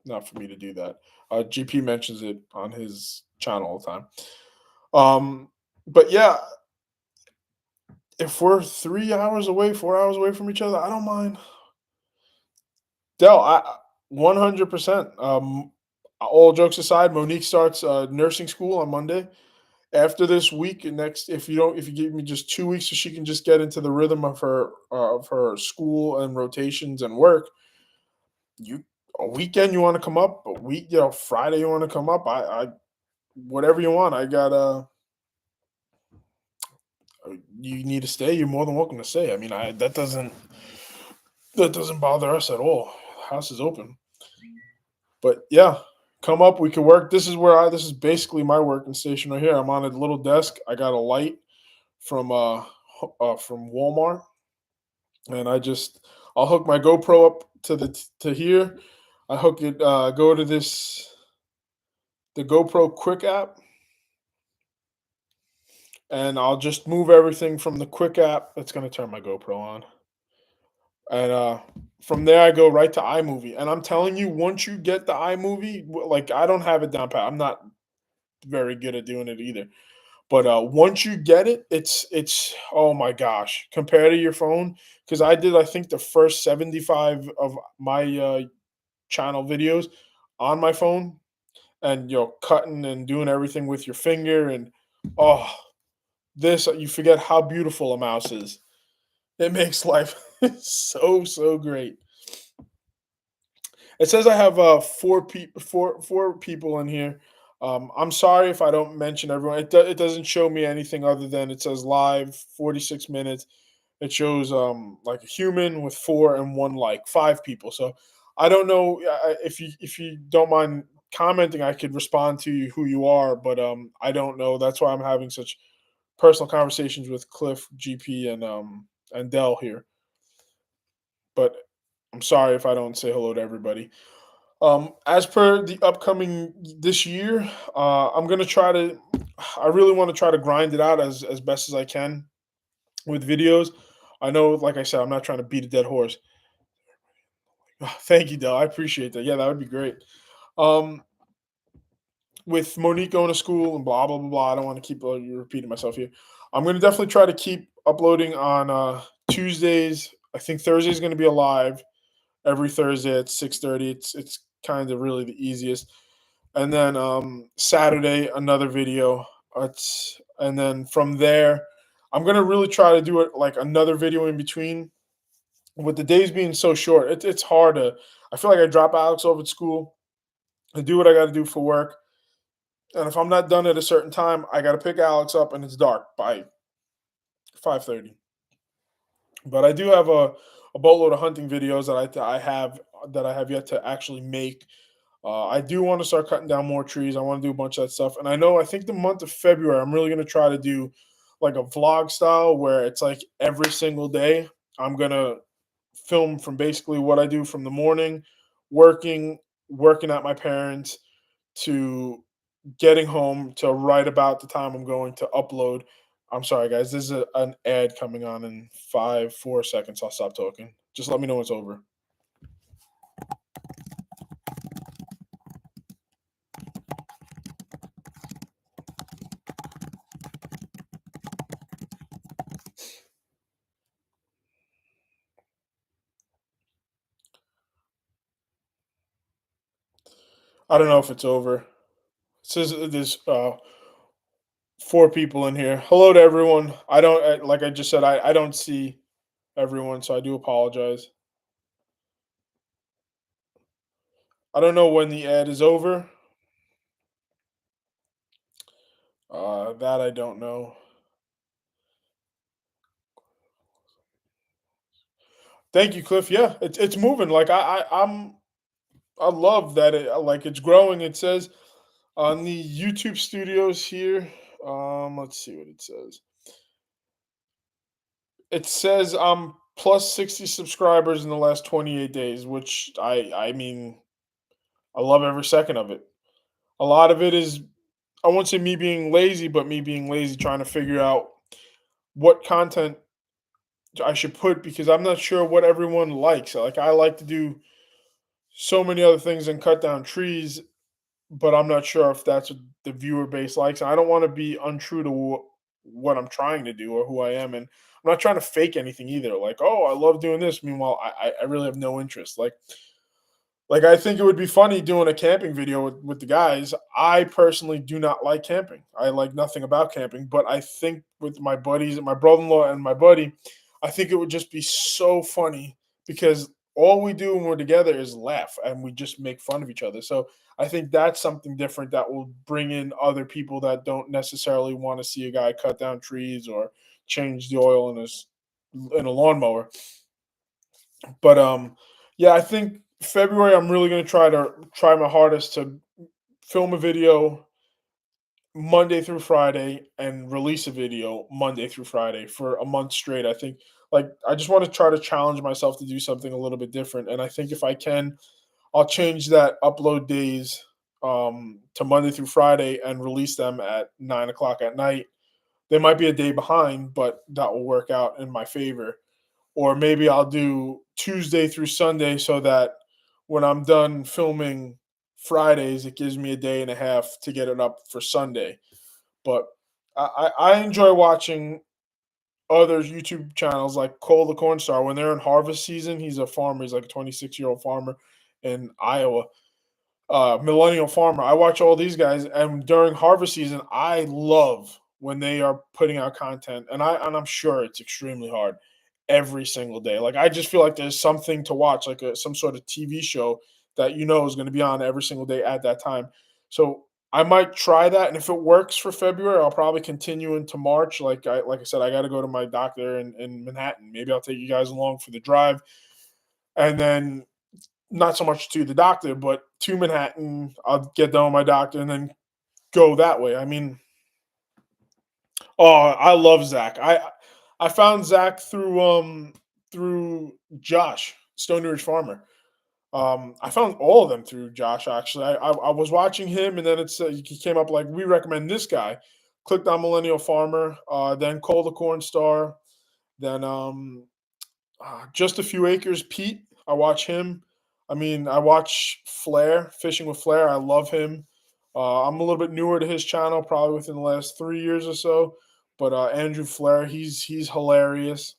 not for me to do that. GP mentions it on his channel all the time. But yeah, if we're 3 hours away, 4 hours away from each other, I don't mind. Dell, 100%. All jokes aside, Monique starts nursing school on Monday. After this week and next, if you give me just 2 weeks so she can just get into the rhythm of her school and rotations and work, you a weekend you want to come up, a week, Friday you want to come up, I whatever you want. You need to stay, you're more than welcome to stay. I mean, I that doesn't bother us at all. House is open. But yeah, come up. We could work. This is basically my working station right here. I'm on a little desk. I got a light from Walmart, and I'll hook my GoPro up to here. I hook it. Go to the GoPro Quick app, and I'll just move everything from the Quick app. It's gonna turn my GoPro on, and from there I go right to iMovie. And I'm telling you, once you get the iMovie, like I don't have it down pat. I'm not very good at doing it either. But once you get it, it's oh my gosh, compared to your phone, because I think the first 75 of my channel videos on my phone, and you're cutting and doing everything with your finger, and oh, this you forget how beautiful a mouse is. It makes life so great. It says I have four people in here. I'm sorry if I don't mention everyone. It doesn't show me anything other than it says live 46 minutes. It shows like a human with four and one like five people. So I don't know if you don't mind commenting, I could respond to you who you are, but I don't know. That's why I'm having such personal conversations with Cliff, GP, and Dell here. But I'm sorry if I don't say hello to everybody. As per the upcoming this year, I'm gonna try to. I really want to try to grind it out as best as I can with videos. I know, like I said, I'm not trying to beat a dead horse. Thank you, Del. I appreciate that. Yeah, that would be great. Um, with Monique going to school and blah blah blah blah. I don't want to keep repeating myself here. I'm gonna definitely try to keep uploading on Tuesdays. I think Thursday is gonna be a live every Thursday at 6:30. It's kind of really the easiest. And then Saturday another video. And then from there, I'm gonna really try to do it like another video in between. With the days being so short, it's hard to. I feel like I drop Alex off at school. I do what I got to do for work, and if I'm not done at a certain time, I got to pick Alex up, and it's dark by 5:30. But I do have a boatload of hunting videos that I have yet to actually make. I do want to start cutting down more trees. I want to do a bunch of that stuff. And I think the month of February, I'm really going to try to do like a vlog style where it's like every single day I'm going to film from basically what I do from the morning, working, working at my parents, to getting home to right about the time I'm going to upload. I'm sorry, guys. This is an ad coming on in 4 seconds. I'll stop talking. Just let me know when it's over. I don't know if it's over. It says there's four people in here. Hello to everyone. Like I just said, I don't see everyone, so I do apologize. I don't know when the ad is over. That I don't know. Thank you, Cliff. Yeah, it's moving. Like I love that like it's growing. It says on the YouTube studios here. Let's see what it says. It says plus 60 subscribers in the last 28 days, which I mean I love every second of it. A lot of it is, I won't say me being lazy, but me being lazy trying to figure out what content I should put because I'm not sure what everyone likes. Like I like to do so many other things and cut down trees, but I'm not sure if that's what the viewer base likes. I don't want to be untrue to what I'm trying to do or who I am, and I'm not trying to fake anything either. Like, oh, I love doing this. Meanwhile, I really have no interest. Like I think it would be funny doing a camping video with the guys. I personally do not like camping. I like nothing about camping, but I think with my buddies, my brother-in-law and my buddy, I think it would just be so funny because all we do when we're together is laugh and we just make fun of each other. So I think that's something different that will bring in other people that don't necessarily want to see a guy cut down trees or change the oil in a lawnmower. But yeah, I think February, I'm really gonna try my hardest to film a video Monday through Friday and release a video Monday through Friday for a month straight. I think like I just want to try to challenge myself to do something a little bit different. And I think if I can, I'll change that upload days to Monday through Friday and release them at 9 o'clock at night. They might be a day behind, but that will work out in my favor. Or maybe I'll do Tuesday through Sunday so that when I'm done filming Fridays, it gives me a day and a half to get it up for Sunday. But I enjoy watching other YouTube channels like Cole the Corn Star when they're in harvest season. He's a farmer. He's like a 26-year-old farmer in Iowa, millennial farmer. I watch all these guys, and during harvest season, I love when they are putting out content, and I'm sure it's extremely hard every single day. Like I just feel like there's something to watch, like some sort of TV show that you know is going to be on every single day at that time. So I might try that, and if it works for February, I'll probably continue into March. Like I said, I got to go to my doctor in Manhattan. Maybe I'll take you guys along for the drive, and then not so much to the doctor, but to Manhattan. I'll get done with my doctor and then go that way. I mean, oh, I love Zach. I found Zach through Josh Stony Ridge Farmer. I found all of them through Josh. Actually, I was watching him, and then he came up like we recommend this guy. Clicked on Millennial Farmer, then Cole the Corn Star, then just a few acres. Pete, I watch him. I mean, I watch Flair Fishing with Flair. I love him. I'm a little bit newer to his channel, probably within the last 3 years or so. But Andrew Flair, he's hilarious.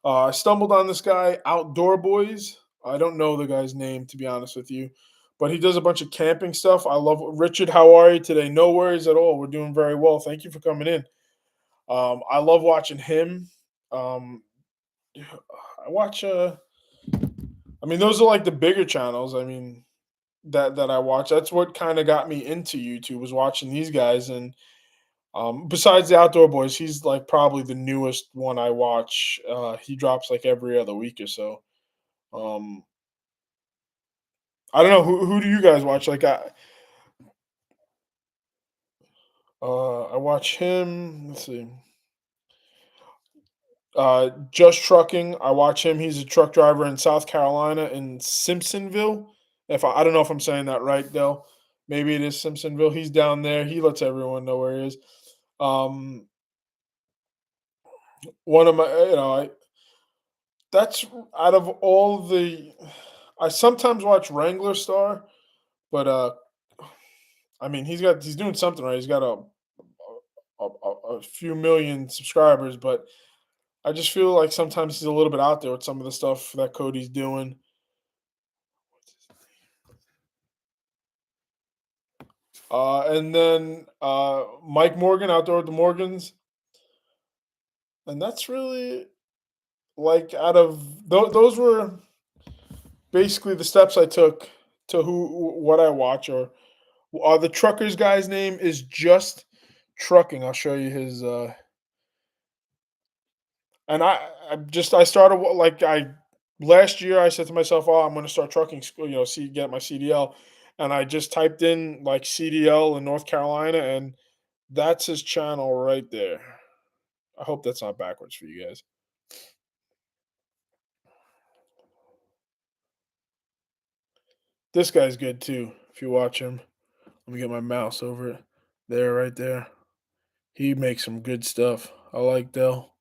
I stumbled on this guy, Outdoor Boys. I don't know the guy's name to be honest with you, but he does a bunch of camping stuff. I love Richard. How are you today? No worries at all. We're doing very well. Thank you for coming in. I love watching him. Um, I watch. I mean, those are like the bigger channels. I mean, that I watch. That's what kind of got me into YouTube was watching these guys. And besides the Outdoor Boys, he's like probably the newest one I watch. He drops like every other week or so. Um, I don't know who do you guys watch? Like I watch him. Let's see. Just Trucking. I watch him. He's a truck driver in South Carolina in Simpsonville. If I don't know if I'm saying that right, though. Maybe it is Simpsonville. He's down there. He lets everyone know where he is. Um, one of my, that's out of all the. I sometimes watch Wrangler Star, but I mean he's doing something right. He's got a few million subscribers, but I just feel like sometimes he's a little bit out there with some of the stuff that Cody's doing. And then Mike Morgan, Outdoor with the Morgans, and that's really like out of those were basically the steps I took to what I watch. Or the truckers guy's name is Just Trucking. I'll show you his. And I started like I last year I said to myself, oh, I'm going to start trucking school. See get my CDL, and I just typed in like CDL in North Carolina, and that's his channel right there. I hope that's not backwards for you guys. This guy's good too. If you watch him, let me get my mouse over it. There, right there. He makes some good stuff. I like Dell.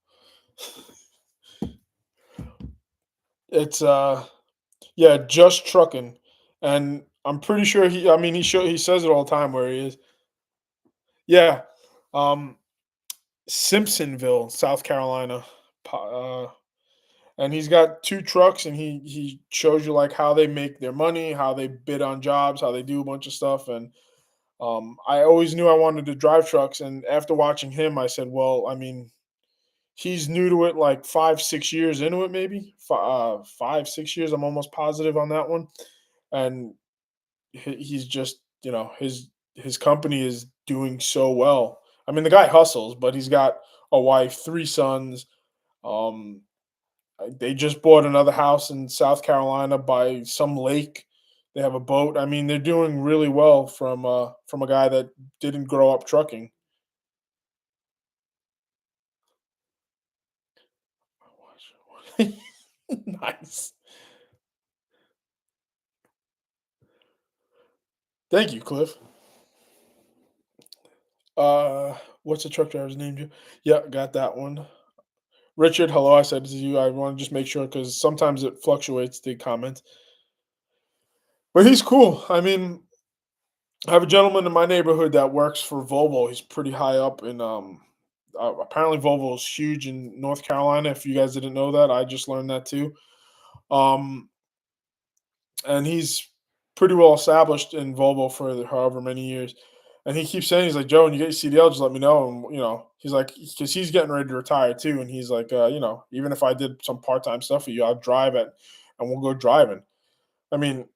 It's yeah, Just Trucking, and I'm pretty sure he. I mean, he says it all the time where he is. Yeah, um, Simpsonville, South Carolina. And he's got two trucks, and he shows you like how they make their money, how they bid on jobs, how they do a bunch of stuff. And I always knew I wanted to drive trucks, and after watching him, I said, well, I mean, he's new to it, like 5 6 years into it, maybe 5 6 years. I'm almost positive on that one, and he's just his company is doing so well. I mean, the guy hustles, but he's got a wife, three sons. Um, They just bought another house in South Carolina by some lake. They have a boat. I mean, they're doing really well from a guy that didn't grow up trucking. Nice. Thank you, Cliff. Uh, what's the truck driver's name? Yeah, got that one. Richard, hello. I said to you. I want to just make sure because sometimes it fluctuates the comments, but he's cool. I mean, I have a gentleman in my neighborhood that works for Volvo. He's pretty high up in apparently Volvo is huge in North Carolina. If you guys didn't know that, I just learned that too. Um, and he's pretty well established in Volvo for however many years. And he keeps saying, he's like, Joe, when you get your CDL, just let me know. And, he's like, because he's getting ready to retire too. And he's like, even if I did some part time stuff for you, I'll drive it and we'll go driving. I mean,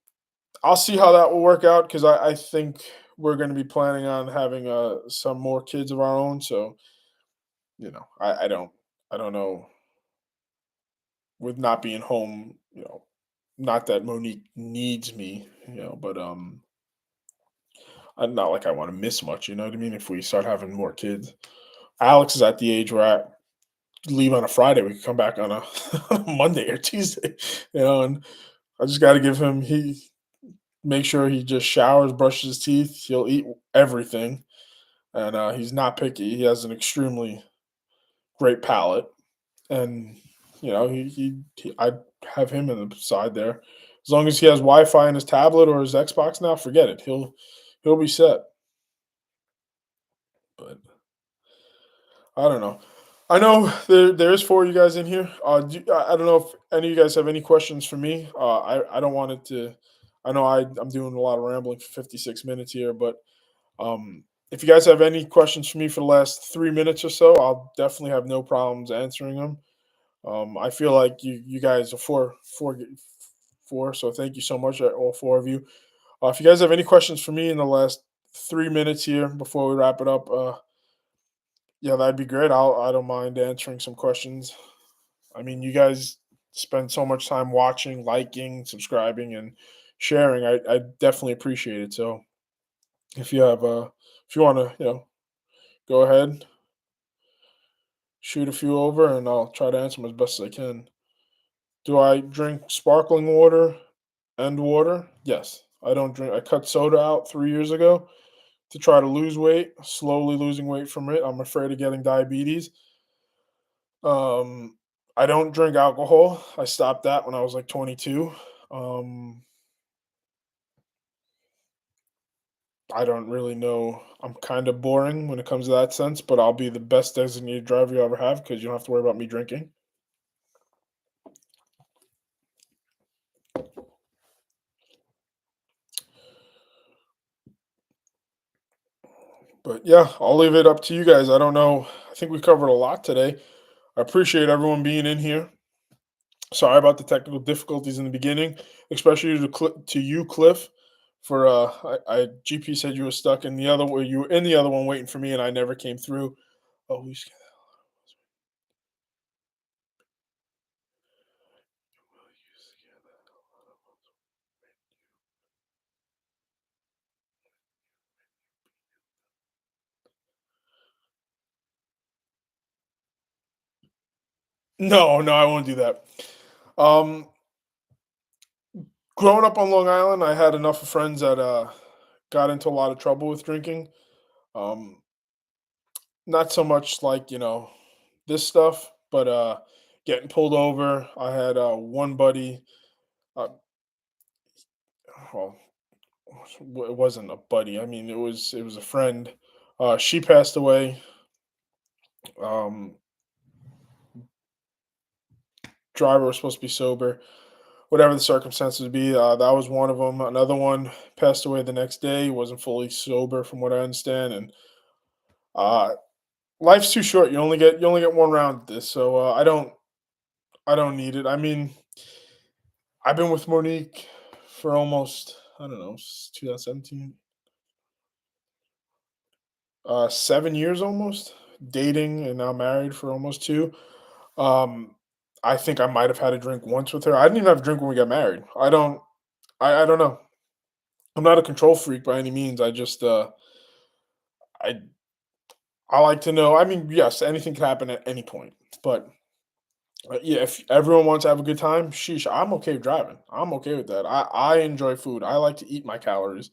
I'll see how that will work out because I think we're going to be planning on having some more kids of our own. So, I don't know with not being home, not that Monique needs me, but not like I want to miss much, you know what I mean? If we start having more kids, Alex is at the age where I leave on a Friday, we can come back on a, on a Monday or Tuesday, and I just got to give him, make sure he just showers, brushes his teeth, he'll eat everything, and he's not picky. He has an extremely great palate, and I'd have him in the side there. As long as he has Wi-Fi in his tablet or his Xbox now, forget it. He'll be set. But I don't know. I know there is four of you guys in here. I don't know if any of you guys have any questions for me. I don't want it to. I know I'm doing a lot of rambling for 56 minutes here, but if you guys have any questions for me for the last 3 minutes or so, I'll definitely have no problems answering them. I feel like you guys are four. So thank you so much, all four of you. If you guys have any questions for me in the last 3 minutes here before we wrap it up, yeah, that'd be great. I don't mind answering some questions. I mean, you guys spend so much time watching, liking, subscribing, and sharing. I definitely appreciate it. So if you want to, go ahead, shoot a few over, and I'll try to answer them as best as I can. Do I drink sparkling water and water? Yes. I don't drink. I cut soda out 3 years ago to try to lose weight. Slowly losing weight from it. I'm afraid of getting diabetes. Um, I don't drink alcohol. I stopped that when I was like 22. Um, I don't really know. I'm kind of boring when it comes to that sense, but I'll be the best designated driver you ever have because you don't have to worry about me drinking. But yeah, I'll leave it up to you guys. I don't know. I think we covered a lot today. I appreciate everyone being in here. Sorry about the technical difficulties in the beginning, especially to you, Cliff. For GP said you were stuck in the other where you were in the other one waiting for me, and I never came through. Oh, no, no, I won't do that. Um, Growing up on Long Island, I had enough of friends that got into a lot of trouble with drinking. Um, Not so much like this stuff, but getting pulled over. I had one buddy. Uh, well, it wasn't a buddy. I mean, it was a friend. She passed away. Um, Driver was supposed to be sober. Whatever the circumstances would be, that was one of them. Another one passed away the next day. Wasn't fully sober, from what I understand, and uh, life's too short. You only get one round at this, so I don't need it. I mean, I've been with Monique for almost, I don't know, 2017, 7 years almost, dating and now married for almost two. Um, I think I might have had a drink once with her. I didn't even have a drink when we got married. I don't know. I'm not a control freak by any means. I I like to know. I mean, yes, anything can happen at any point. But yeah, if everyone wants to have a good time, sheesh, I'm okay with driving. I'm okay with that. I enjoy food. I like to eat my calories.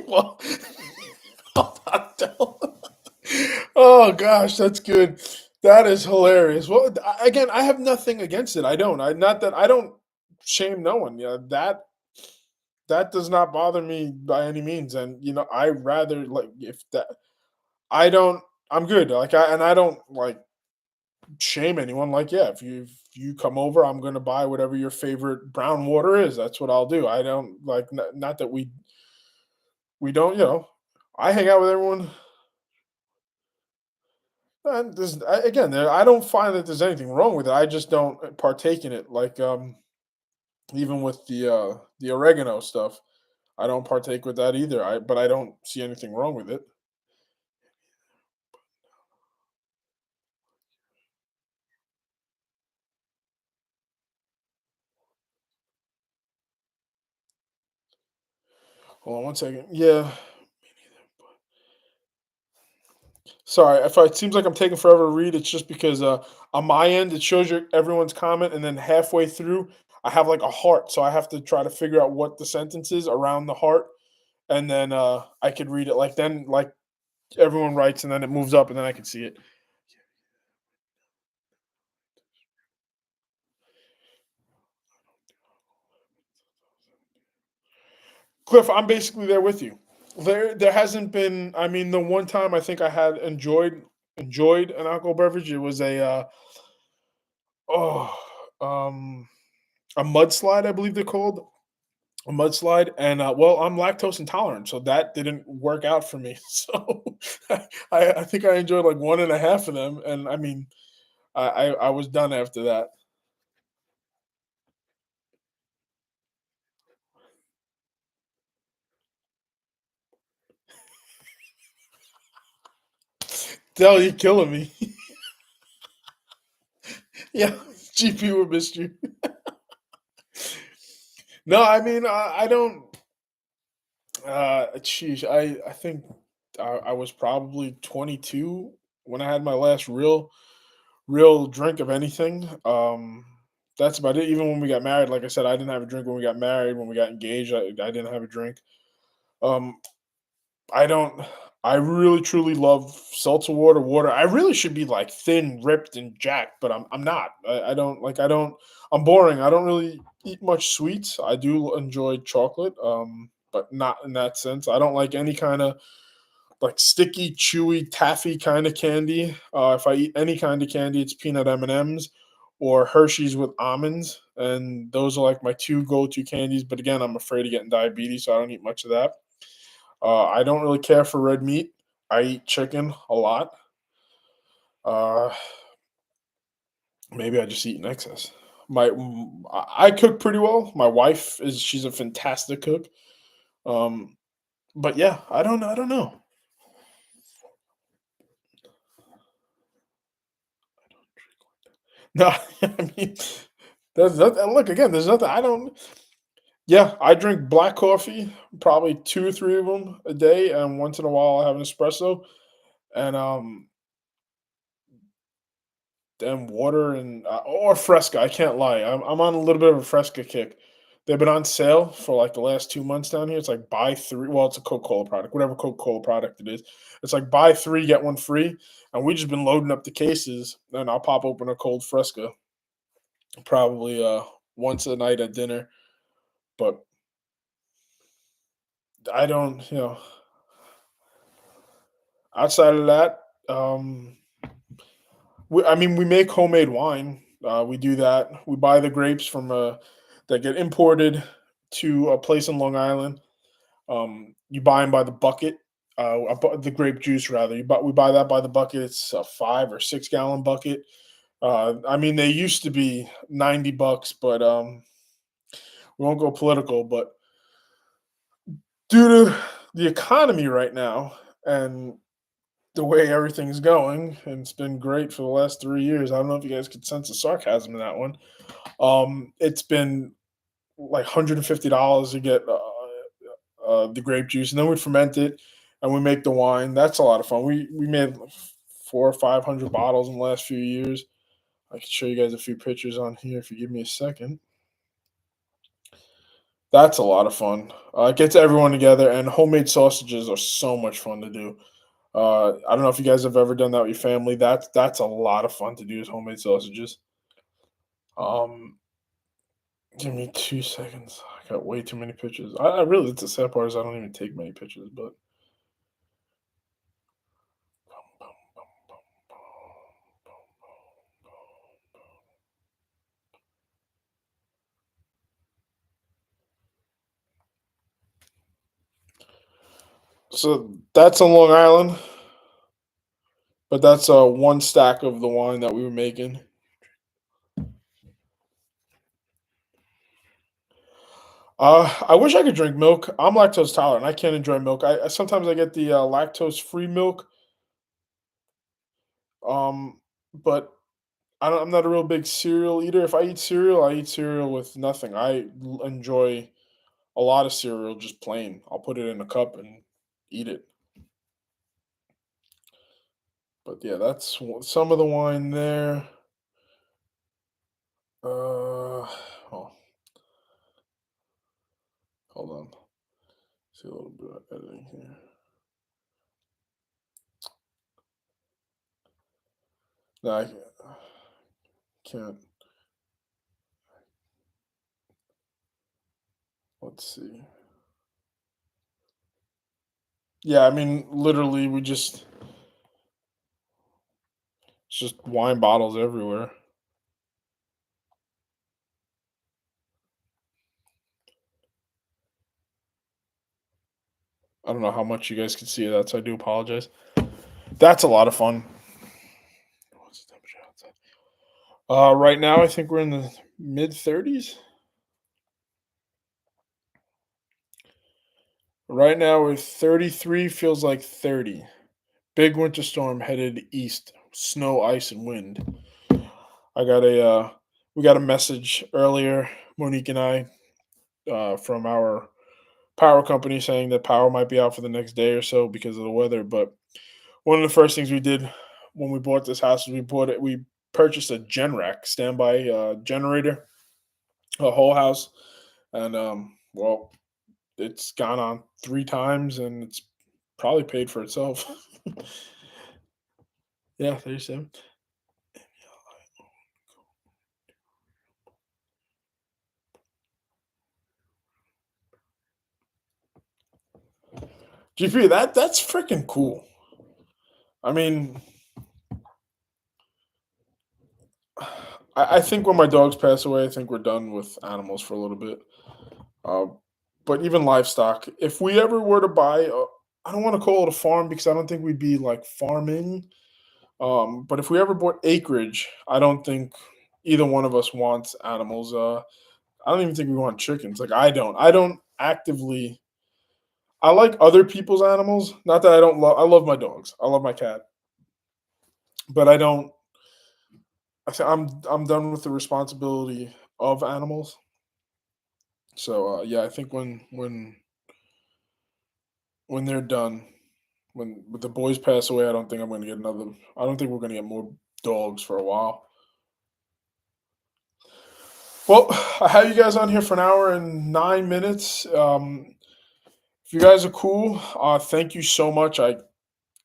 Well, oh gosh, that's good. That is hilarious. Well, again, I have nothing against it. I don't. I not that I don't shame no one. Yeah, that does not bother me by any means. And I rather like if that I don't. I'm good. I don't like shame anyone. Like, yeah, if you come over, I'm gonna buy whatever your favorite brown water is. That's what I'll do. I don't like not that we don't. I hang out with everyone. And again, I don't find that there's anything wrong with it. I just don't partake in it. Like even with the oregano stuff, I don't partake with that either. But I don't see anything wrong with it. Hold on one second. Yeah. Sorry, if it seems like I'm taking forever to read, it's just because on my end it shows you everyone's comment, and then halfway through I have like a heart, so I have to try to figure out what the sentence is around the heart, and then I could read it. Like then, like everyone writes, and then it moves up, and then I can see it. Cliff, I'm basically there with you. There hasn't been. I mean, the one time I think I had enjoyed an alcohol beverage, it was oh um a mudslide, I believe they're called. A mudslide, and well, I'm lactose intolerant, so that didn't work out for me. So I think I enjoyed like one and a half of them, and I mean, I was done after that. Dell, you're killing me. Yeah, GP will missed you. No, I mean, I don't. Sheesh, I think I was probably 22 when I had my last real drink of anything. That's about it. Even when we got married, like I said, I didn't have a drink when we got married. When we got engaged, I didn't have a drink. Um, I don't. I really truly love seltzer water. Water. I really should be like thin, ripped, and jacked, but I'm not. I don't like. I don't. I'm boring. I don't really eat much sweets. I do enjoy chocolate. But not in that sense. I don't like any kind of like sticky, chewy, taffy kind of candy. If I eat any kind of candy, it's peanut M&Ms or Hershey's with almonds, and those are like my two go-to candies. But again, I'm afraid of getting diabetes, so I don't eat much of that. I don't really care for red meat. I eat chicken a lot. Uh, Maybe I just eat in excess. I cook pretty well. My wife is she's a fantastic cook. Um, but yeah, I don't know. No, I mean, there's nothing. Look again. There's nothing. I don't. Yeah, I drink black coffee, probably 2 or 3 of them a day, and once in a while, I have an espresso, and, then water and, or Fresca, I can't lie, I'm on a little bit of a Fresca kick. They've been on sale for, like, the last 2 months down here, it's like buy 3 well, it's a Coca-Cola product, whatever Coca-Cola product it is. It's like buy 3, get 1 free, and we just been loading up the cases, and I'll pop open a cold Fresca probably, once a night at dinner, but I don't outside of that, I mean, we make homemade wine. We do that. We buy the grapes from that get imported to a place in Long Island. You buy them by the bucket. The grape juice rather. We buy that by the bucket. It's a 5 or 6 gallon bucket. I mean, they used to be $90, but we won't go political. But due to the economy right now, and the way everything's going, and it's been great for the last 3 years. I don't know if you guys could sense the sarcasm in that one. It's been like $150 to get the grape juice, and then we ferment it and we make the wine. That's a lot of fun. We made like 400 or 500 bottles in the last few years. I can show you guys a few pictures on here if you give me a second. That's a lot of fun. It gets everyone together, and homemade sausages are so much fun to do. I don't know if you guys have ever done that with your family. That's a lot of fun to do is homemade sausages. Um, Give me 2 seconds. I got way too many pictures. I really, it's the sad part is I don't even take many pictures, but so that's on Long Island, but that's one stack of the wine that we were making. I wish I could drink milk. I'm lactose tolerant. I can't enjoy milk. Sometimes I get the lactose free milk. But I'm not a real big cereal eater. If I eat cereal, I eat cereal with nothing. Enjoy a lot of cereal just plain. I'll put it in a cup and eat it. But yeah, that's some of the wine there. Oh, hold on. See a little bit of editing here. No, I can't. Let's see. Yeah, I mean, literally, it's just wine bottles everywhere. I don't know how much you guys can see of that, so I do apologize. That's a lot of fun. What's the temperature outside? Right now, I think we're in the mid 30s. Right now, we're 33, feels like 30. Big winter storm headed east. Snow, ice, and wind. I got we got a message earlier, Monique and I, from our power company saying that power might be out for the next day or so because of the weather. But one of the first things we did when we bought this house is we purchased a Generac standby generator, a whole house, and well, it's gone on 3 times and it's probably paid for itself. Yeah, 37. GP, that's freaking cool. I mean, I think when my dogs pass away, I think we're done with animals for a little bit. Uh, but even livestock, if we ever were to buy, I don't want to call it a farm because I don't think we'd be like farming. But if we ever bought acreage, I don't think either one of us wants animals. I don't even think we want chickens. Like I don't. I don't actively. I like other people's animals. Not that I don't love. I love my dogs. I love my cat, but I don't. I'm done with the responsibility of animals. So yeah, I think when they're done, when the boys pass away, I don't think I'm going to get another. I don't think we're going to get more dogs for a while. Well, I have you guys on here for an hour and 9 minutes. If you guys are cool, thank you so much. I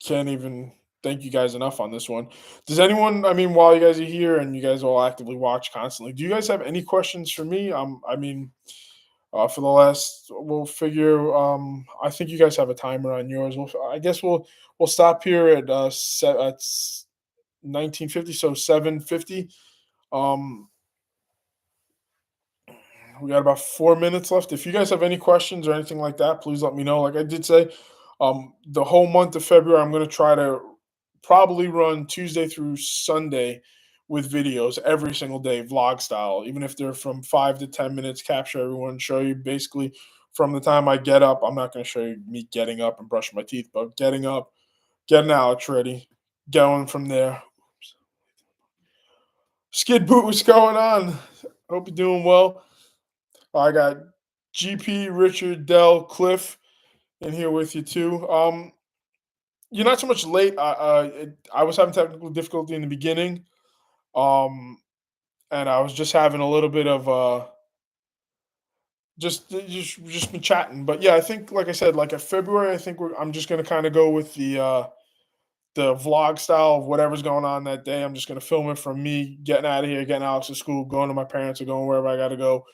can't even thank you guys enough on this one. Does anyone, I mean, while you guys are here and you guys all actively watch constantly, do you guys have any questions for me? I mean, for the last, we'll figure. I think you guys have a timer on yours. I guess we'll stop here at at 1950, so 7:50. Um, we got about 4 minutes left. If you guys have any questions or anything like that, please let me know. Like I did say, the whole month of February, I'm going to try to probably run Tuesday through Sunday with videos every single day, vlog style, even if they're from 5 to 10 minutes, capture everyone, show you basically from the time I get up. I'm not going to show you me getting up and brushing my teeth, but getting up, getting Alex ready, going from there. Skid Boot, what's going on? Hope you're doing well. I got GP, Richard, Dell, Cliff in here with you too. You're not so much late. I was having technical difficulty in the beginning, um, and I was just having a little bit of just been chatting. But yeah, I think like I said, like at February, I think I'm just gonna kind of go with the vlog style of whatever's going on that day. I'm just gonna film it from me getting out of here, getting Alex to school, going to my parents, or going wherever I gotta go.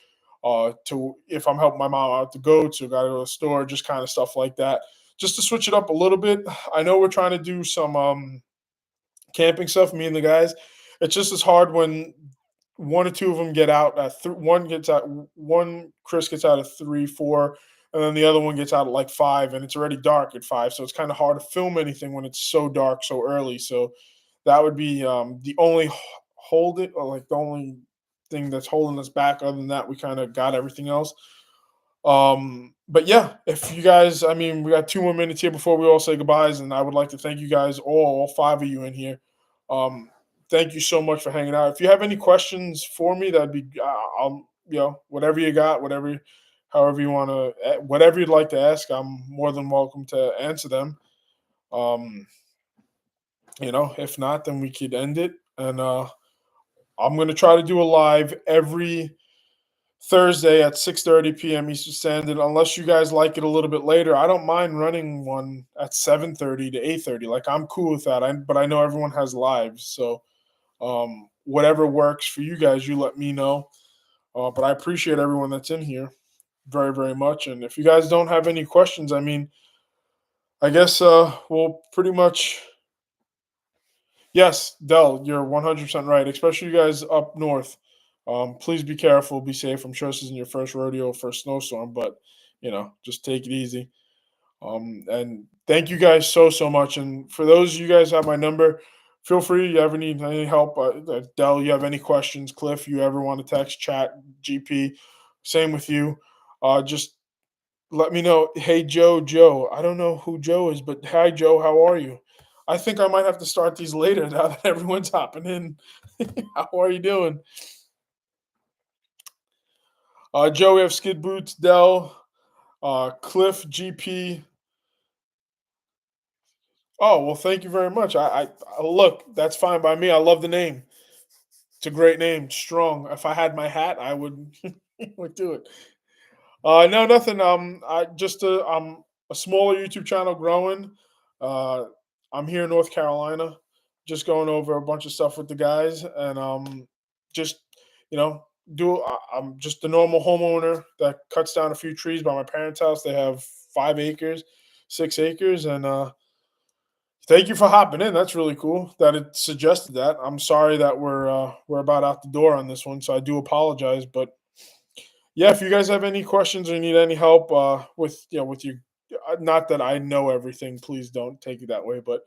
To if I'm helping my mom out to go to, gotta go to the store, just kind of stuff like that. Just to switch it up a little bit. I know we're trying to do some camping stuff, me and the guys. It's just as hard when one or two of them get out. One gets out. One Chris gets out at 3, 4, and then the other one gets out at like 5, and it's already dark at 5. So it's kind of hard to film anything when it's so dark so early. So that would be the only hold it, or like the only thing that's holding us back. Other than that, we kind of got everything else. But yeah, if you guys, I mean, we got 2 more minutes here before we all say goodbyes, and I would like to thank you guys all 5 of you in here. Um, thank you so much for hanging out. If you have any questions for me, that'd be, I'll, whatever you got, however you want to, whatever you'd like to ask, I'm more than welcome to answer them. Um, if not, then we could end it. And I'm gonna try to do a live every Thursday at 6:30 p.m. Eastern Standard. Unless you guys like it a little bit later, I don't mind running one at 7:30 to 8:30. Like I'm cool with that. But I know everyone has lives, so whatever works for you guys, you let me know. But I appreciate everyone that's in here very, very much. And if you guys don't have any questions, I mean, I guess we'll pretty much. Yes, Dell, you're 100% right. Especially you guys up north. Please be careful, be safe. I'm sure this isn't your first rodeo, first snowstorm, but just take it easy. And thank you guys so much. And for those of you guys have my number, feel free. You ever need any help, Dell, you have any questions, Cliff, you ever want to text, chat, GP, same with you. Just let me know. Hey, Joe. I don't know who Joe is, but hi, Joe. How are you? I think I might have to start these later now that everyone's hopping in. How are you doing? Joe, we have Skid Boots, Dell, Cliff, GP. Oh, well, thank you very much. Look, that's fine by me. I love the name. It's a great name, strong. If I had my hat, I would would do it. No, nothing. I just a smaller YouTube channel growing. Uh, I'm here in North Carolina, just going over a bunch of stuff with the guys, and just you know, I'm just a normal homeowner that cuts down a few trees by my parents' house. They have 5 acres, 6 acres, and thank you for hopping in. That's really cool that it suggested that. I'm sorry that we're about out the door on this one, so I do apologize, but yeah, if you guys have any questions or need any help with your not that I know everything, please don't take it that way. But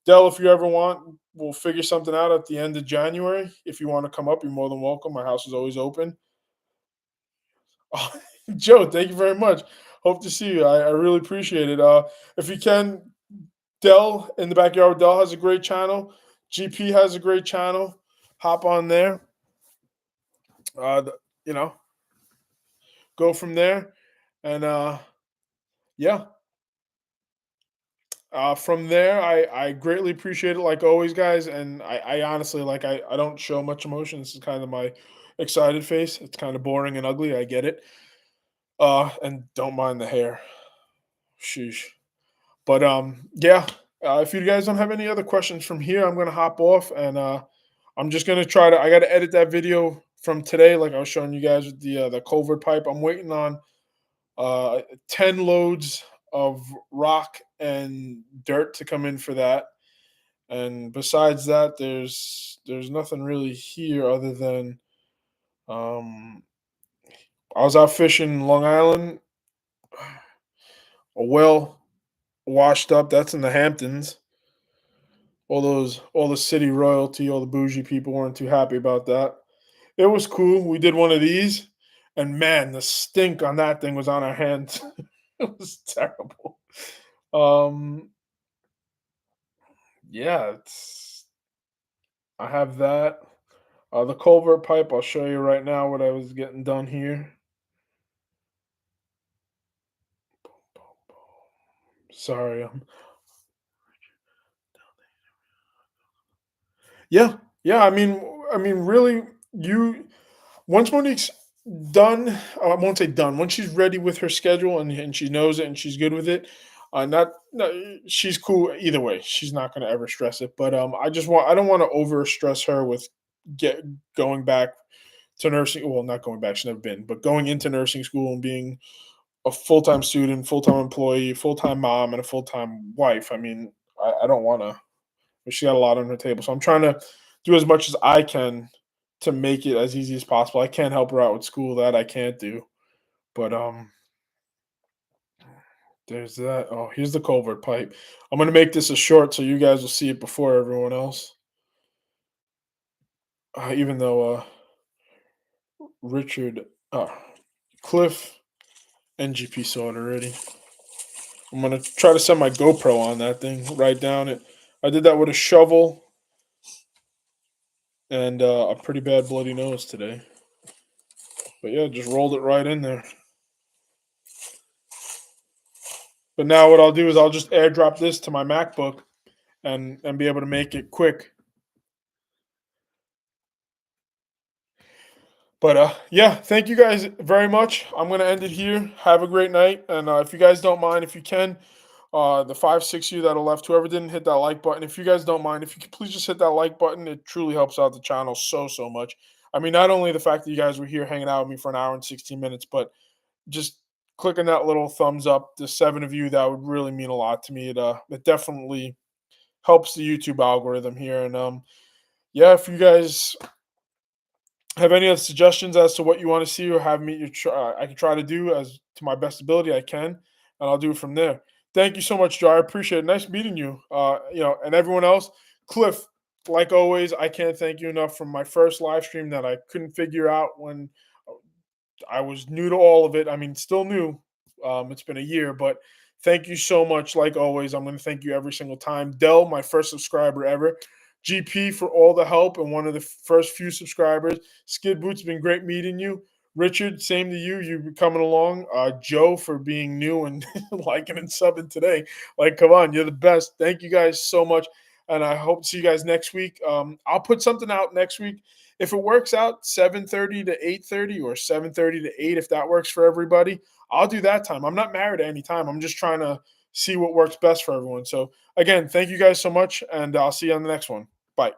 Dell, if you ever want, we'll figure something out at the end of January. If you want to come up, you're more than welcome. My house is always open. Joe, thank you very much. Hope to see you. I really appreciate it. If you can, Dell in the backyard. Dell has a great channel. GP has a great channel. Hop on there. You know, go from there, and yeah, from there, I greatly appreciate it, like always, guys. And I honestly, like, I don't show much emotion. This is kind of my excited face. It's kind of boring and ugly. I get it. And don't mind the hair. Sheesh. But yeah. If you guys don't have any other questions from here, I'm gonna hop off, and I'm just gonna try to. I gotta edit that video from today, like I was showing you guys with the culvert pipe. I'm waiting on 10 loads of rock and dirt to come in for that. And besides that, there's nothing really here other than um, I was out fishing in Long Island. A well washed up. That's in the Hamptons. All the city royalty, all the bougie people weren't too happy about that. It was cool. We did one of these, and man, the stink on that thing was on our hands. It was terrible. Um, yeah, I have that. The culvert pipe, I'll show you right now what I was getting done here. Sorry. Yeah, yeah. I mean, really, you once Monique's done, I won't say done. Once she's ready with her schedule and she knows it and she's good with it, not, no, she's cool either way. She's not going to ever stress it. But I don't want to over stress her with get going back to nursing. Well, not going back. She's never been, but going into nursing school and being a full time student, full time employee, full time mom, and a full time wife. I mean, I don't want to. She got a lot on her table, so I'm trying to do as much as I can to make it as easy as possible. I can't help her out with school, that I can't do, but there's that. Oh, here's the culvert pipe. I'm gonna make this a short so you guys will see it before everyone else. Even though Richard, Cliff, and GP saw it already. I'm gonna try to set my GoPro on that thing, right down it. I did that with a shovel and a pretty bad bloody nose today. But yeah, just rolled it right in there. But now what I'll do is I'll just airdrop this to my MacBook and be able to make it quick. But yeah, thank you guys very much. I'm gonna end it here. Have a great night, and if you guys don't mind, if you can, the 5, 6 of you that are left, whoever didn't hit that like button, if you guys don't mind, if you could please just hit that like button, it truly helps out the channel so much. I mean, not only the fact that you guys were here hanging out with me for an hour and 16 minutes, but just clicking that little thumbs up. The 7 of you, that would really mean a lot to me. It definitely helps the YouTube algorithm here. And yeah, if you guys have any other suggestions as to what you want to see or have me, I can try to do as to my best ability. I can, and I'll do it from there. Thank you so much, Joe. I appreciate it. Nice meeting you. And everyone else, Cliff. Like always, I can't thank you enough from my first live stream that I couldn't figure out when I was new to all of it. I mean, still new. It's been a year, but thank you so much. Like always, I'm going to thank you every single time. Dell, my first subscriber ever. GP for all the help and one of the first few subscribers. Skid Boots, been great meeting you. Richard, same to you. You're coming along. Joe for being new and liking and subbing today. Like, come on, you're the best. Thank you guys so much, and I hope to see you guys next week. I'll put something out next week if it works out 7:30 to 8:30 or 7:30 to 8, if that works for everybody. I'll do that time. I'm not married at any time. I'm just trying to see what works best for everyone. So again, thank you guys so much, and I'll see you on the next one. Bye.